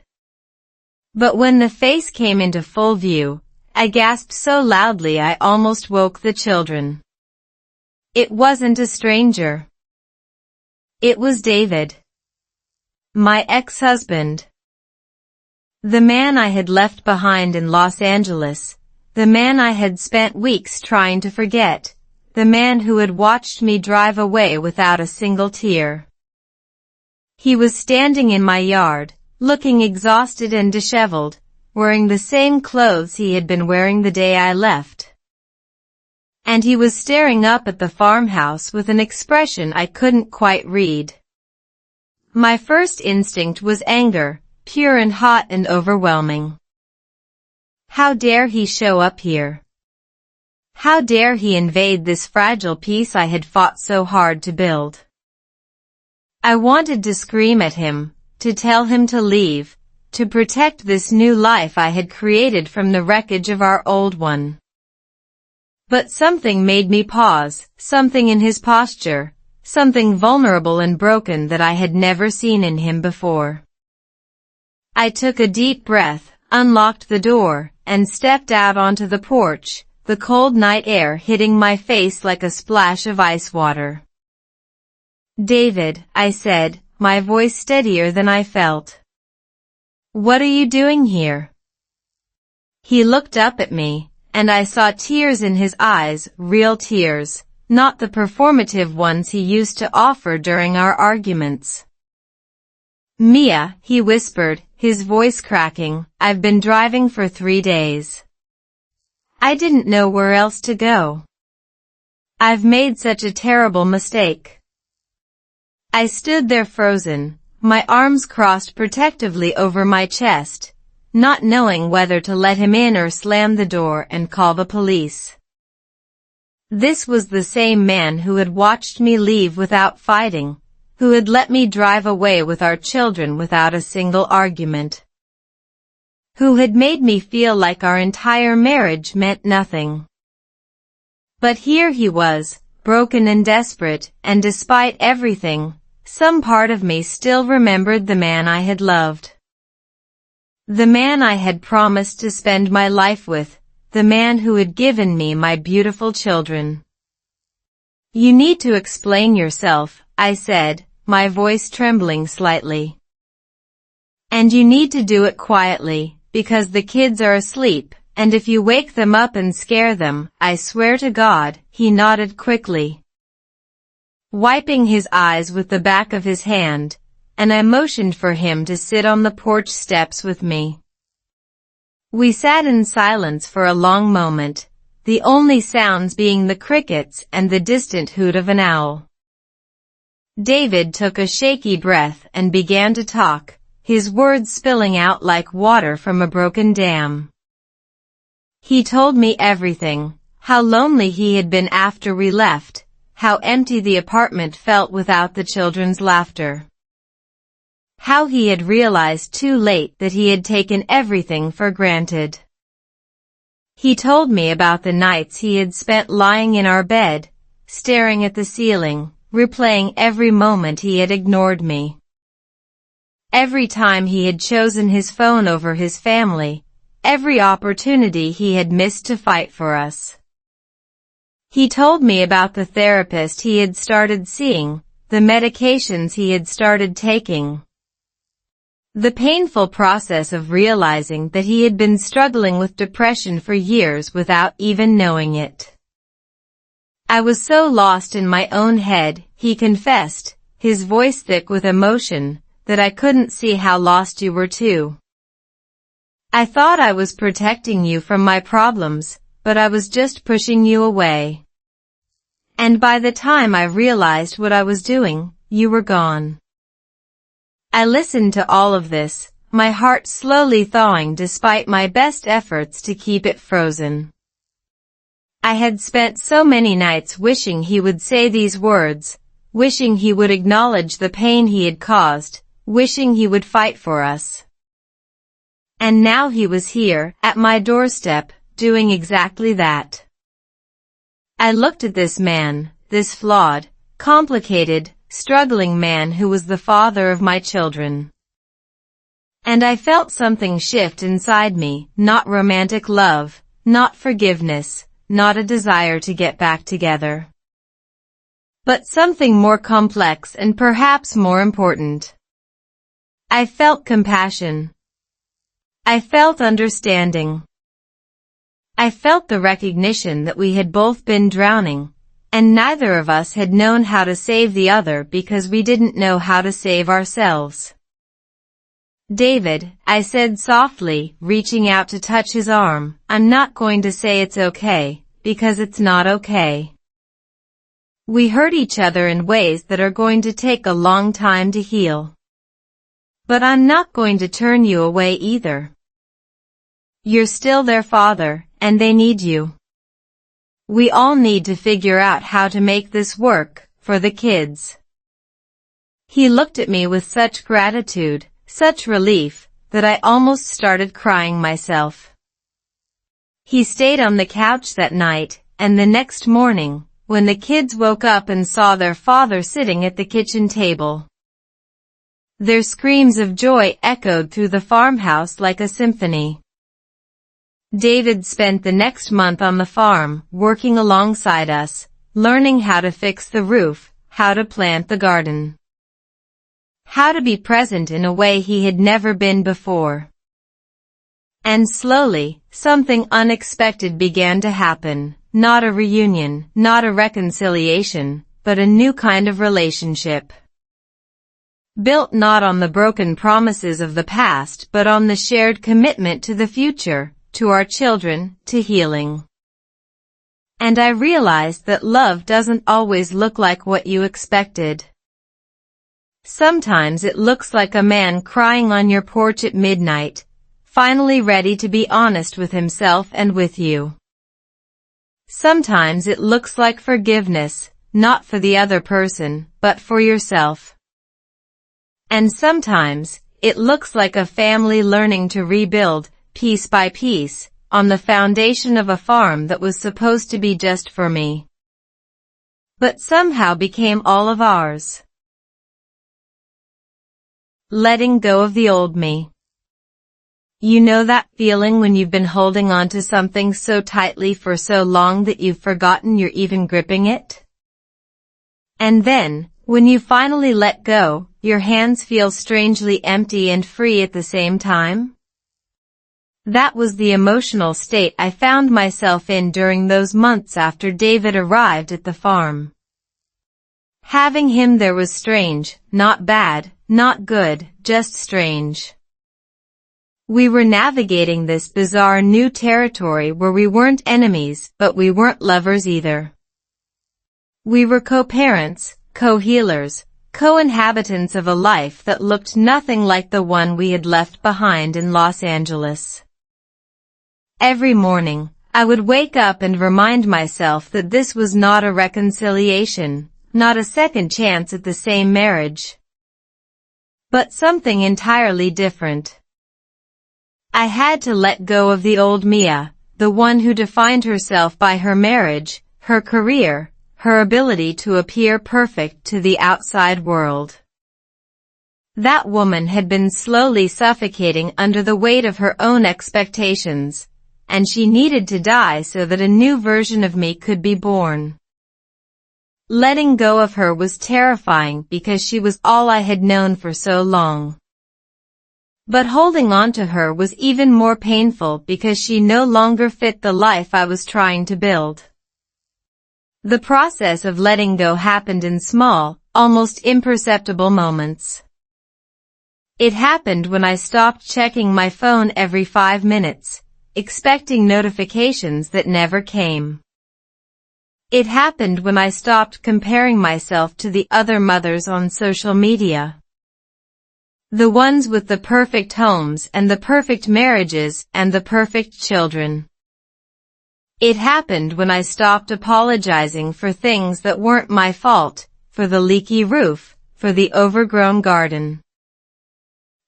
But when the face came into full view, I gasped so loudly I almost woke the children. It wasn't a stranger. It was David, my ex-husband, the man I had left behind in Los Angeles, the man I had spent weeks trying to forget, the man who had watched me drive away without a single tear. He was standing in my yard, looking exhausted and disheveled, wearing the same clothes he had been wearing the day I left. And he was staring up at the farmhouse with an expression I couldn't quite read. My first instinct was anger, pure and hot and overwhelming. How dare he show up here? How dare he invade this fragile peace I had fought so hard to build? I wanted to scream at him, to tell him to leave, to protect this new life I had created from the wreckage of our old one. But something made me pause, something in his posture, something vulnerable and broken that I had never seen in him before. I took a deep breath, unlocked the door, and stepped out onto the porch, the cold night air hitting my face like a splash of ice water. "David," I said, my voice steadier than I felt. "What are you doing here?" He looked up at me, and I saw tears in his eyes, real tears, not the performative ones he used to offer during our arguments. "Mia," he whispered, his voice cracking, "I've been driving for 3 days. I didn't know where else to go. I've made such a terrible mistake." I stood there frozen, my arms crossed protectively over my chest, not knowing whether to let him in or slam the door and call the police. This was the same man who had watched me leave without fighting, who had let me drive away with our children without a single argument, who had made me feel like our entire marriage meant nothing. But here he was, broken and desperate, and despite everything, some part of me still remembered the man I had loved. The man I had promised to spend my life with, the man who had given me my beautiful children. "You need to explain yourself," I said, my voice trembling slightly. "And you need to do it quietly, because the kids are asleep, and if you wake them up and scare them, I swear to God," he nodded quickly, wiping his eyes with the back of his hand, and I motioned for him to sit on the porch steps with me. We sat in silence for a long moment, the only sounds being the crickets and the distant hoot of an owl. David took a shaky breath and began to talk, his words spilling out like water from a broken dam. He told me everything, how lonely he had been after we left, how empty the apartment felt without the children's laughter, how he had realized too late that he had taken everything for granted. He told me about the nights he had spent lying in our bed, staring at the ceiling, replaying every moment he had ignored me. Every time he had chosen his phone over his family, every opportunity he had missed to fight for us. He told me about the therapist he had started seeing, the medications he had started taking, the painful process of realizing that he had been struggling with depression for years without even knowing it. "I was so lost in my own head," he confessed, his voice thick with emotion, "that I couldn't see how lost you were too. I thought I was protecting you from my problems, but I was just pushing you away. And by the time I realized what I was doing, you were gone." I listened to all of this, my heart slowly thawing despite my best efforts to keep it frozen. I had spent so many nights wishing he would say these words, wishing he would acknowledge the pain he had caused, wishing he would fight for us. And now he was here, at my doorstep, doing exactly that. I looked at this man, this flawed, complicated, struggling man who was the father of my children. And I felt something shift inside me, not romantic love, not forgiveness, not a desire to get back together, but something more complex and perhaps more important. I felt compassion. I felt understanding. I felt the recognition that we had both been drowning, and neither of us had known how to save the other because we didn't know how to save ourselves. "David," I said softly, reaching out to touch his arm, "I'm not going to say it's okay, because it's not okay. We hurt each other in ways that are going to take a long time to heal. But I'm not going to turn you away either. You're still their father, and they need you. We all need to figure out how to make this work, for the kids." He looked at me with such gratitude, such relief, that I almost started crying myself. He stayed on the couch that night, and the next morning, when the kids woke up and saw their father sitting at the kitchen table, their screams of joy echoed through the farmhouse like a symphony. David spent the next month on the farm, working alongside us, learning how to fix the roof, how to plant the garden, how to be present in a way he had never been before. And slowly, something unexpected began to happen, not a reunion, not a reconciliation, but a new kind of relationship, built not on the broken promises of the past but on the shared commitment to the future, to our children, to healing. And I realized that love doesn't always look like what you expected. Sometimes it looks like a man crying on your porch at midnight, finally ready to be honest with himself and with you. Sometimes it looks like forgiveness, not for the other person, but for yourself. And sometimes, it looks like a family learning to rebuild, piece by piece, on the foundation of a farm that was supposed to be just for me, but somehow became all of ours. Letting go of the old me. You know that feeling when you've been holding on to something so tightly for so long that you've forgotten you're even gripping it? And then, when you finally let go, your hands feel strangely empty and free at the same time? That was the emotional state I found myself in during those months after David arrived at the farm. Having him there was strange, not bad, not good, just strange. We were navigating this bizarre new territory where we weren't enemies, but we weren't lovers either. We were co-parents, co-healers, co-inhabitants of a life that looked nothing like the one we had left behind in Los Angeles. Every morning, I would wake up and remind myself that this was not a reconciliation, not a second chance at the same marriage, but something entirely different. I had to let go of the old Mia, the one who defined herself by her marriage, her career, her ability to appear perfect to the outside world. That woman had been slowly suffocating under the weight of her own expectations, and she needed to die so that a new version of me could be born. Letting go of her was terrifying because she was all I had known for so long. But holding on to her was even more painful because she no longer fit the life I was trying to build. The process of letting go happened in small, almost imperceptible moments. It happened when I stopped checking my phone every 5 minutes, expecting notifications that never came. It happened when I stopped comparing myself to the other mothers on social media. The ones with the perfect homes and the perfect marriages and the perfect children. It happened when I stopped apologizing for things that weren't my fault, for the leaky roof, for the overgrown garden,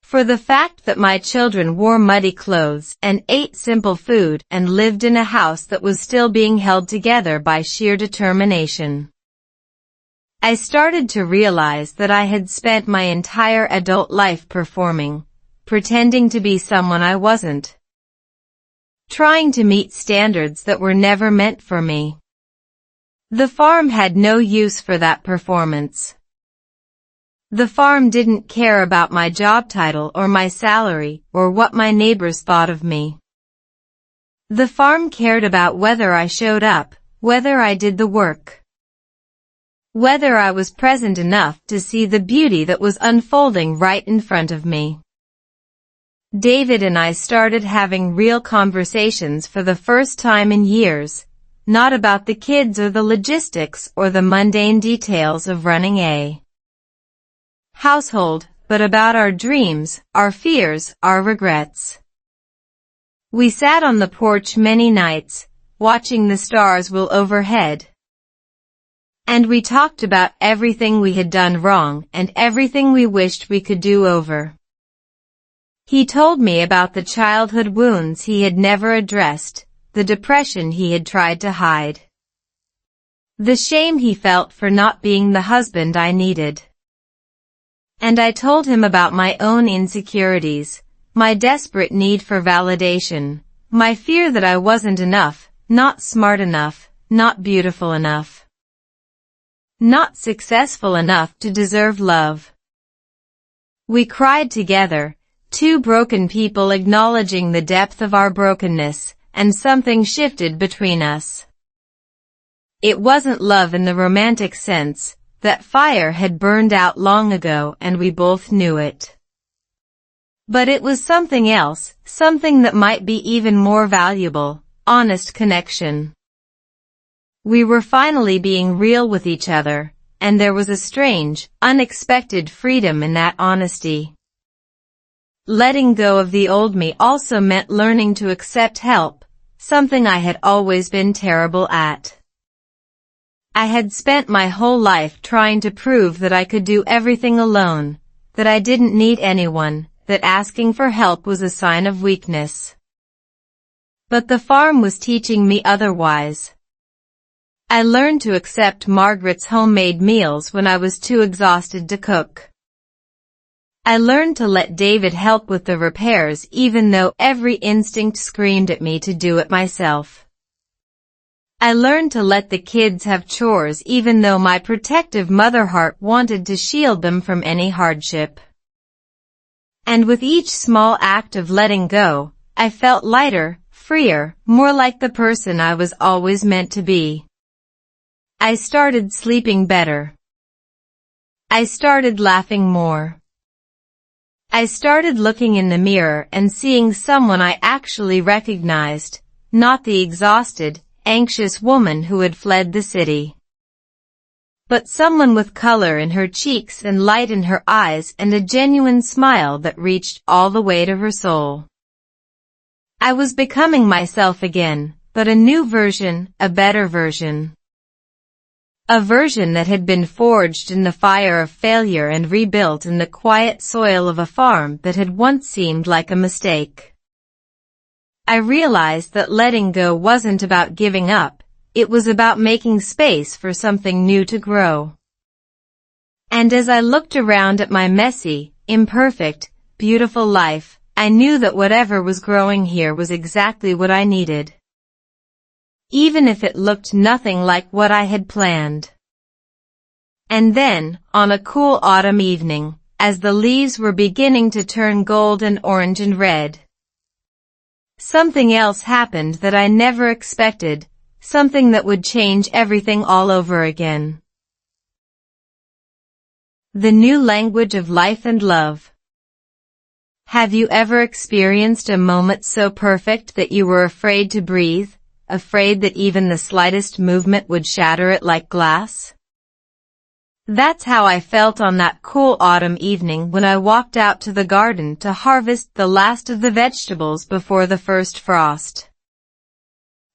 for the fact that my children wore muddy clothes and ate simple food and lived in a house that was still being held together by sheer determination. I started to realize that I had spent my entire adult life performing, pretending to be someone I wasn't, trying to meet standards that were never meant for me. The farm had no use for that performance. The farm didn't care about my job title or my salary or what my neighbors thought of me. The farm cared about whether I showed up, whether I did the work, whether I was present enough to see the beauty that was unfolding right in front of me. David and I started having real conversations for the first time in years, not about the kids or the logistics or the mundane details of running a household, but about our dreams, our fears, our regrets. We sat on the porch many nights, watching the stars wheel overhead. And we talked about everything we had done wrong and everything we wished we could do over. He told me about the childhood wounds he had never addressed, the depression he had tried to hide, the shame he felt for not being the husband I needed. And I told him about my own insecurities, my desperate need for validation, my fear that I wasn't enough, not smart enough, not beautiful enough, not successful enough to deserve love. We cried together, two broken people acknowledging the depth of our brokenness, and something shifted between us. It wasn't love in the romantic sense. That fire had burned out long ago and we both knew it. But it was something else, something that might be even more valuable, honest connection. We were finally being real with each other, and there was a strange, unexpected freedom in that honesty. Letting go of the old me also meant learning to accept help, something I had always been terrible at. I had spent my whole life trying to prove that I could do everything alone, that I didn't need anyone, that asking for help was a sign of weakness. But the farm was teaching me otherwise. I learned to accept Margaret's homemade meals when I was too exhausted to cook. I learned to let David help with the repairs even though every instinct screamed at me to do it myself. I learned to let the kids have chores even though my protective mother heart wanted to shield them from any hardship. And with each small act of letting go, I felt lighter, freer, more like the person I was always meant to be. I started sleeping better. I started laughing more. I started looking in the mirror and seeing someone I actually recognized, not the exhausted, anxious woman who had fled the city, but someone with color in her cheeks and light in her eyes and a genuine smile that reached all the way to her soul. I was becoming myself again, but a new version, a better version. A version that had been forged in the fire of failure and rebuilt in the quiet soil of a farm that had once seemed like a mistake. I realized that letting go wasn't about giving up, it was about making space for something new to grow. And as I looked around at my messy, imperfect, beautiful life, I knew that whatever was growing here was exactly what I needed. Even if it looked nothing like what I had planned. And then, on a cool autumn evening, as the leaves were beginning to turn gold and orange and red, something else happened that I never expected, something that would change everything all over again. The new language of life and love. Have you ever experienced a moment so perfect that you were afraid to breathe, afraid that even the slightest movement would shatter it like glass? That's how I felt on that cool autumn evening when I walked out to the garden to harvest the last of the vegetables before the first frost.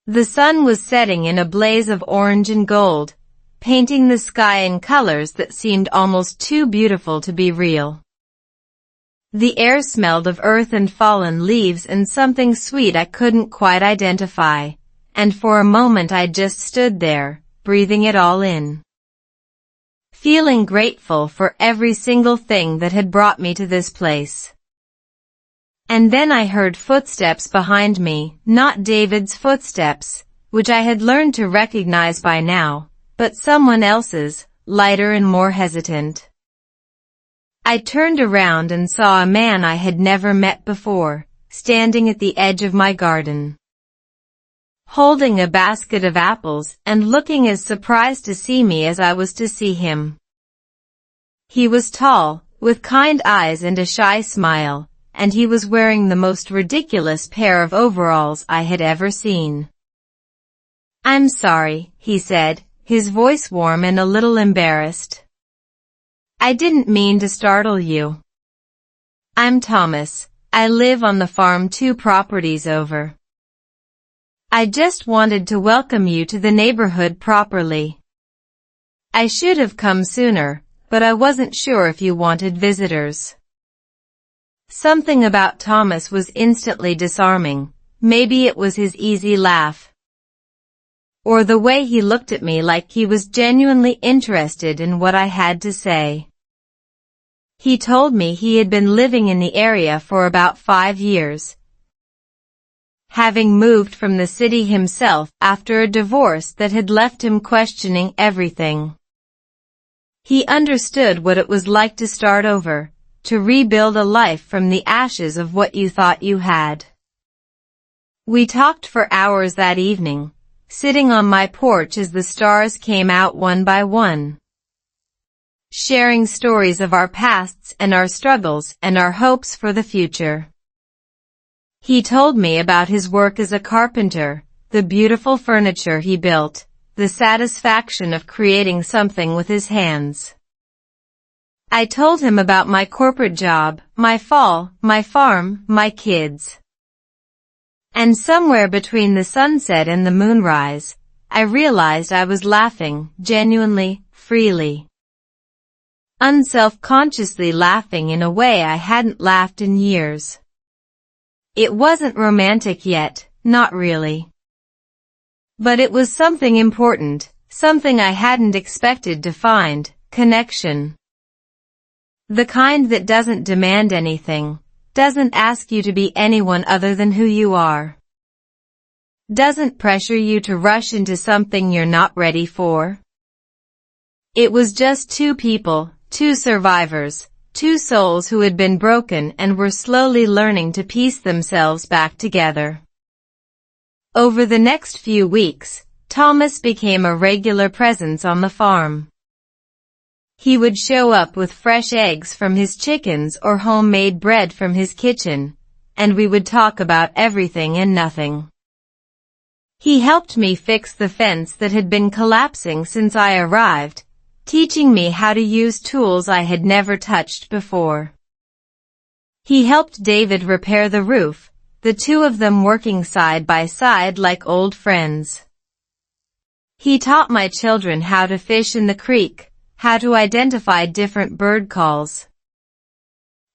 The sun was setting in a blaze of orange and gold, painting the sky in colors that seemed almost too beautiful to be real. The air smelled of earth and fallen leaves and something sweet I couldn't quite identify, and for a moment I just stood there, breathing it all in. Feeling grateful for every single thing that had brought me to this place. And then I heard footsteps behind me, not David's footsteps, which I had learned to recognize by now, but someone else's, lighter and more hesitant. I turned around and saw a man I had never met before, standing at the edge of my garden, holding a basket of apples and looking as surprised to see me as I was to see him. He was tall, with kind eyes and a shy smile, and he was wearing the most ridiculous pair of overalls I had ever seen. "I'm sorry," he said, his voice warm and a little embarrassed. "I didn't mean to startle you. I'm Thomas. I live on the farm 2 properties over. I just wanted to welcome you to the neighborhood properly. I should have come sooner, but I wasn't sure if you wanted visitors." Something about Thomas was instantly disarming. Maybe it was his easy laugh, or the way he looked at me like he was genuinely interested in what I had to say. He told me he had been living in the area for about 5 years, having moved from the city himself after a divorce that had left him questioning everything. He understood what it was like to start over, to rebuild a life from the ashes of what you thought you had. We talked for hours that evening, sitting on my porch as the stars came out one by one, sharing stories of our pasts and our struggles and our hopes for the future. He told me about his work as a carpenter, the beautiful furniture he built, the satisfaction of creating something with his hands. I told him about my corporate job, my fall, my farm, my kids. And somewhere between the sunset and the moonrise, I realized I was laughing, genuinely, freely. Unself-consciously laughing in a way I hadn't laughed in years. It wasn't romantic yet, not really. But it was something important, something I hadn't expected to find, connection. The kind that doesn't demand anything, doesn't ask you to be anyone other than who you are. Doesn't pressure you to rush into something you're not ready for. It was just two people, two survivors, two souls who had been broken and were slowly learning to piece themselves back together. Over the next few weeks, Thomas became a regular presence on the farm. He would show up with fresh eggs from his chickens or homemade bread from his kitchen, and we would talk about everything and nothing. He helped me fix the fence that had been collapsing since I arrived, teaching me how to use tools I had never touched before. He helped David repair the roof, the two of them working side by side like old friends. He taught my children how to fish in the creek, how to identify different bird calls,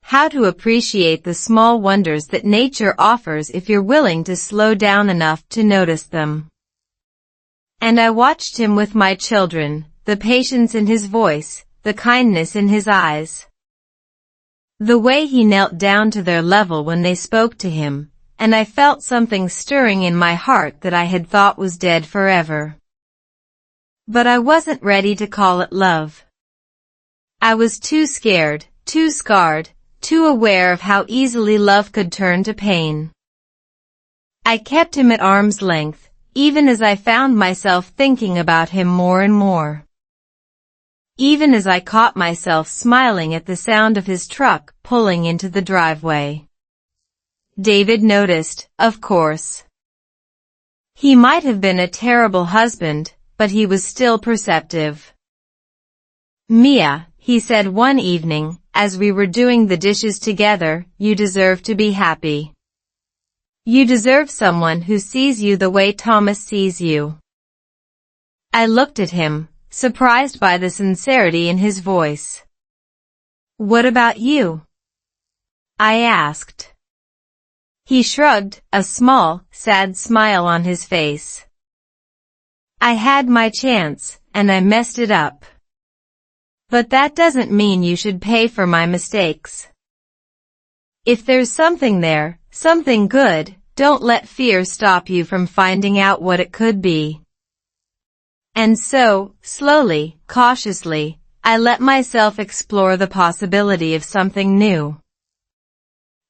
how to appreciate the small wonders that nature offers if you're willing to slow down enough to notice them. And I watched him with my children, the patience in his voice, the kindness in his eyes. The way he knelt down to their level when they spoke to him, and I felt something stirring in my heart that I had thought was dead forever. But I wasn't ready to call it love. I was too scared, too scarred, too aware of how easily love could turn to pain. I kept him at arm's length, even as I found myself thinking about him more and more. Even as I caught myself smiling at the sound of his truck pulling into the driveway. David noticed, of course. He might have been a terrible husband, but he was still perceptive. "Mia," he said one evening, as we were doing the dishes together, "you deserve to be happy. You deserve someone who sees you the way Thomas sees you." I looked at him, surprised by the sincerity in his voice. "What about you?" I asked. He shrugged, a small, sad smile on his face. "I had my chance, and I messed it up. But that doesn't mean you should pay for my mistakes. If there's something there, something good, don't let fear stop you from finding out what it could be." And so, slowly, cautiously, I let myself explore the possibility of something new.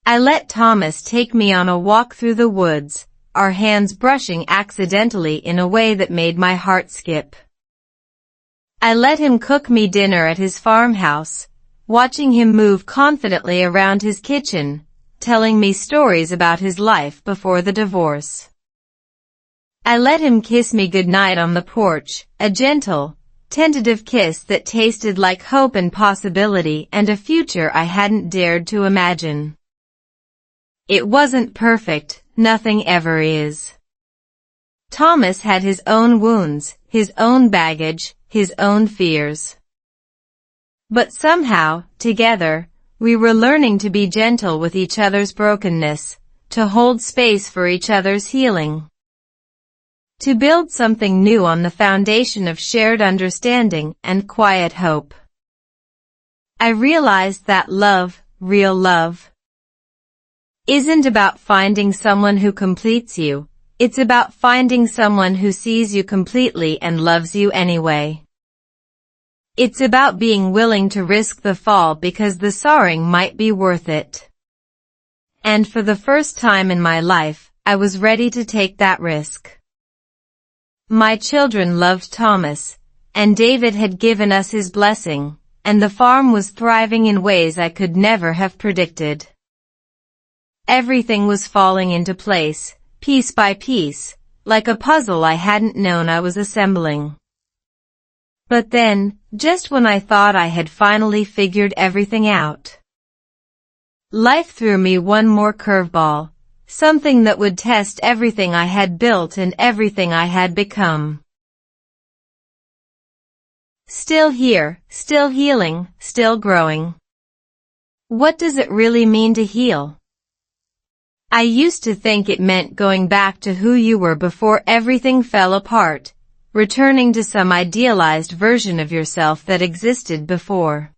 I let Thomas take me on a walk through the woods, our hands brushing accidentally in a way that made my heart skip. I let him cook me dinner at his farmhouse, watching him move confidently around his kitchen, telling me stories about his life before the divorce. I let him kiss me goodnight on the porch, a gentle, tentative kiss that tasted like hope and possibility and a future I hadn't dared to imagine. It wasn't perfect, nothing ever is. Thomas had his own wounds, his own baggage, his own fears. But somehow, together, we were learning to be gentle with each other's brokenness, to hold space for each other's healing. To build something new on the foundation of shared understanding and quiet hope. I realized that love, real love, isn't about finding someone who completes you, it's about finding someone who sees you completely and loves you anyway. It's about being willing to risk the fall because the soaring might be worth it. And for the first time in my life, I was ready to take that risk. My children loved Thomas, and David had given us his blessing, and the farm was thriving in ways I could never have predicted. Everything was falling into place, piece by piece, like a puzzle I hadn't known I was assembling. But then, just when I thought I had finally figured everything out, life threw me one more curveball, something that would test everything I had built and everything I had become. Still here, still healing, still growing. What does it really mean to heal? I used to think it meant going back to who you were before everything fell apart, returning to some idealized version of yourself that existed before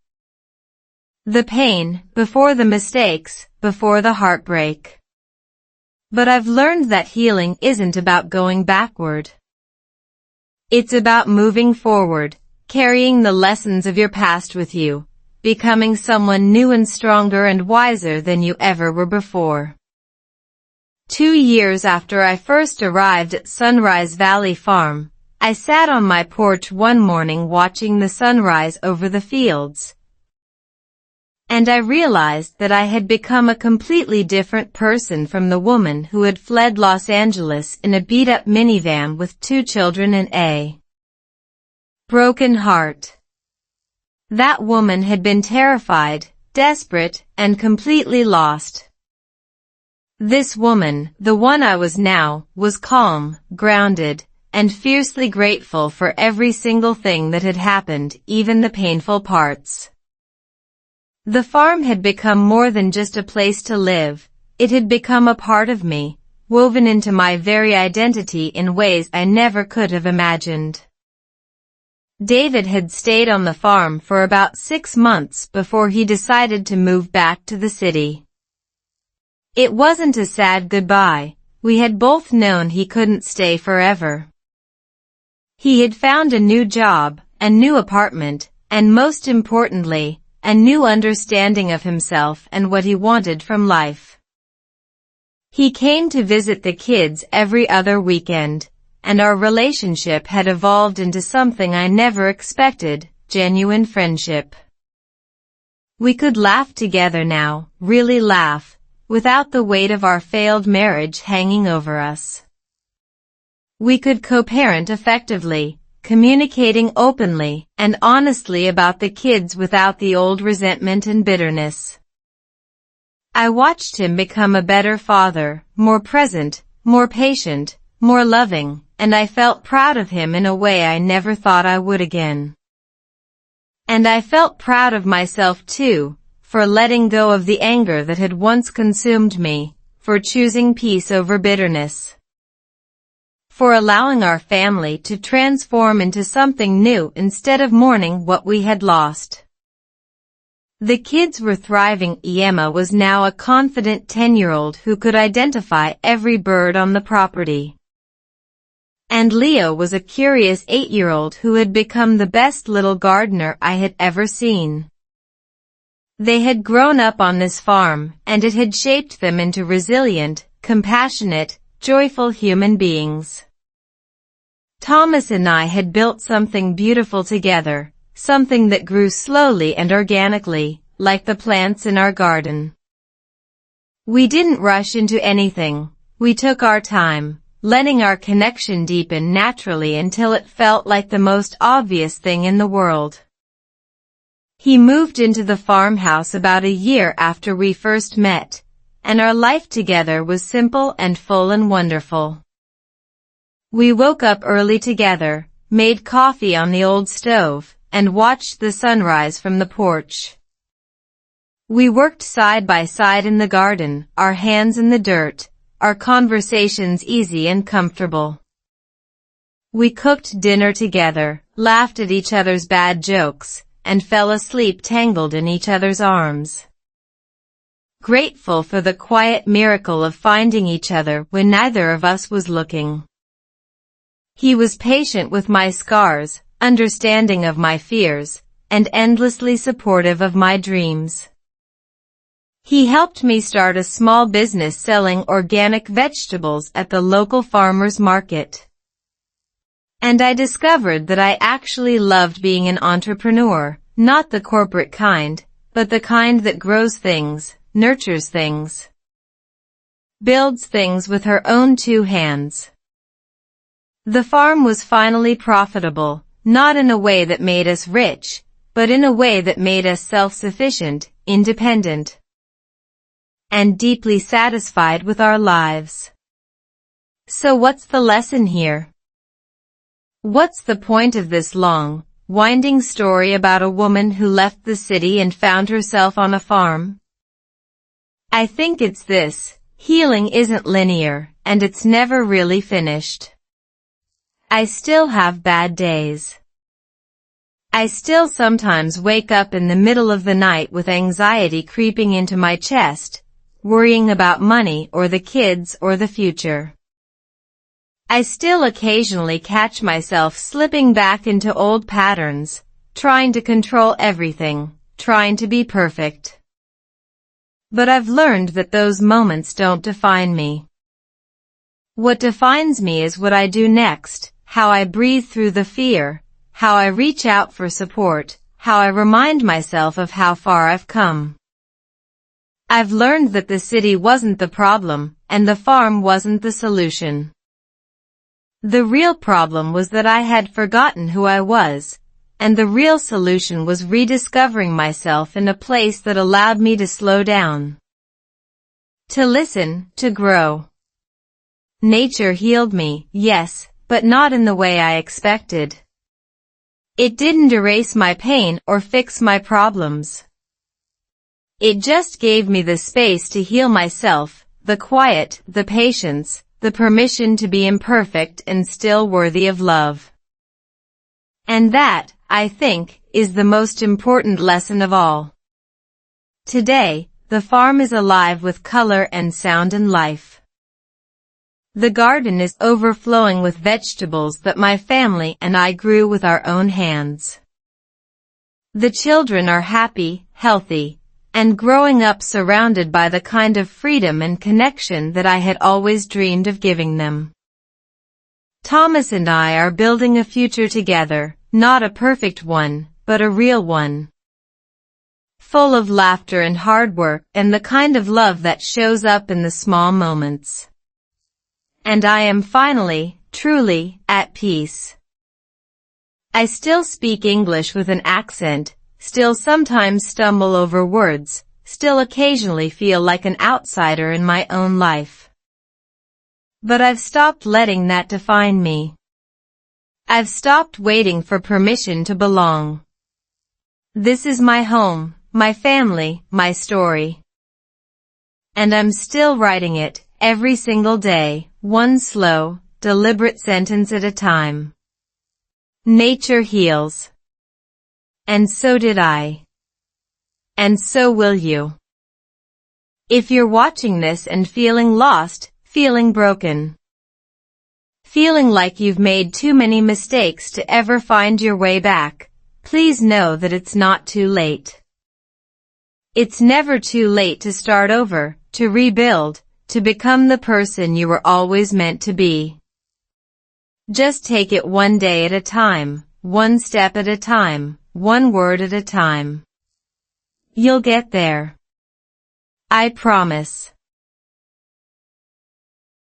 the pain, before the mistakes, before the heartbreak. But I've learned that healing isn't about going backward. It's about moving forward, carrying the lessons of your past with you, becoming someone new and stronger and wiser than you ever were before. 2 years after I first arrived at Sunrise Valley Farm, I sat on my porch one morning watching the sunrise over the fields. And I realized that I had become a completely different person from the woman who had fled Los Angeles in a beat-up minivan with 2 children and a broken heart. That woman had been terrified, desperate, and completely lost. This woman, the one I was now, was calm, grounded, and fiercely grateful for every single thing that had happened, even the painful parts. The farm had become more than just a place to live. It had become a part of me, woven into my very identity in ways I never could have imagined. David had stayed on the farm for about 6 months before he decided to move back to the city. It wasn't a sad goodbye. We had both known he couldn't stay forever. He had found a new job, a new apartment, and most importantly, a new understanding of himself and what he wanted from life. He came to visit the kids every other weekend, and our relationship had evolved into something I never expected, genuine friendship. We could laugh together now, really laugh, without the weight of our failed marriage hanging over us. We could co-parent effectively, communicating openly and honestly about the kids without the old resentment and bitterness. I watched him become a better father, more present, more patient, more loving, and I felt proud of him in a way I never thought I would again. And I felt proud of myself too, for letting go of the anger that had once consumed me, for choosing peace over bitterness, for allowing our family to transform into something new instead of mourning what we had lost. The kids were thriving. Emma was now a confident 10-year-old who could identify every bird on the property. And Leo was a curious 8-year-old who had become the best little gardener I had ever seen. They had grown up on this farm, and it had shaped them into resilient, compassionate, joyful human beings. Thomas and I had built something beautiful together, something that grew slowly and organically, like the plants in our garden. We didn't rush into anything. We took our time, letting our connection deepen naturally until it felt like the most obvious thing in the world. He moved into the farmhouse about a year after we first met, and our life together was simple and full and wonderful. We woke up early together, made coffee on the old stove, and watched the sunrise from the porch. We worked side by side in the garden, our hands in the dirt, our conversations easy and comfortable. We cooked dinner together, laughed at each other's bad jokes, and fell asleep tangled in each other's arms. Grateful for the quiet miracle of finding each other when neither of us was looking. He was patient with my scars, understanding of my fears, and endlessly supportive of my dreams. He helped me start a small business selling organic vegetables at the local farmers market. And I discovered that I actually loved being an entrepreneur, not the corporate kind, but the kind that grows things, nurtures things, builds things with her own 2 hands. The farm was finally profitable, not in a way that made us rich, but in a way that made us self-sufficient, independent. and deeply satisfied with our lives. So what's the lesson here? What's the point of this long, winding story about a woman who left the city and found herself on a farm? I think it's this: healing isn't linear, and it's never really finished. I still have bad days. I still sometimes wake up in the middle of the night with anxiety creeping into my chest, worrying about money or the kids or the future. I still occasionally catch myself slipping back into old patterns, trying to control everything, trying to be perfect. But I've learned that those moments don't define me. What defines me is what I do next, how I breathe through the fear, how I reach out for support, how I remind myself of how far I've come. I've learned that the city wasn't the problem, and the farm wasn't the solution. The real problem was that I had forgotten who I was, and the real solution was rediscovering myself in a place that allowed me to slow down. To listen, to grow. Nature healed me, yes, but not in the way I expected. It didn't erase my pain or fix my problems. It just gave me the space to heal myself, the quiet, the patience, the permission to be imperfect and still worthy of love. And that, I think, is the most important lesson of all. Today, the farm is alive with color and sound and life. The garden is overflowing with vegetables that my family and I grew with our own hands. The children are happy, healthy, and growing up surrounded by the kind of freedom and connection that I had always dreamed of giving them. Thomas and I are building a future together, not a perfect one, but a real one. Full of laughter and hard work and the kind of love that shows up in the small moments. And I am finally, truly, at peace. I still speak English with an accent, still sometimes stumble over words, still occasionally feel like an outsider in my own life. But I've stopped letting that define me. I've stopped waiting for permission to belong. This is my home, my family, my story. And I'm still writing it, every single day, one slow, deliberate sentence at a time. Nature heals. And so did I. And so will you. If you're watching this and feeling lost, feeling broken, feeling like you've made too many mistakes to ever find your way back, please know that it's not too late. It's never too late to start over, to rebuild, to become the person you were always meant to be. Just take it one day at a time, one step at a time, one word at a time. You'll get there. I promise.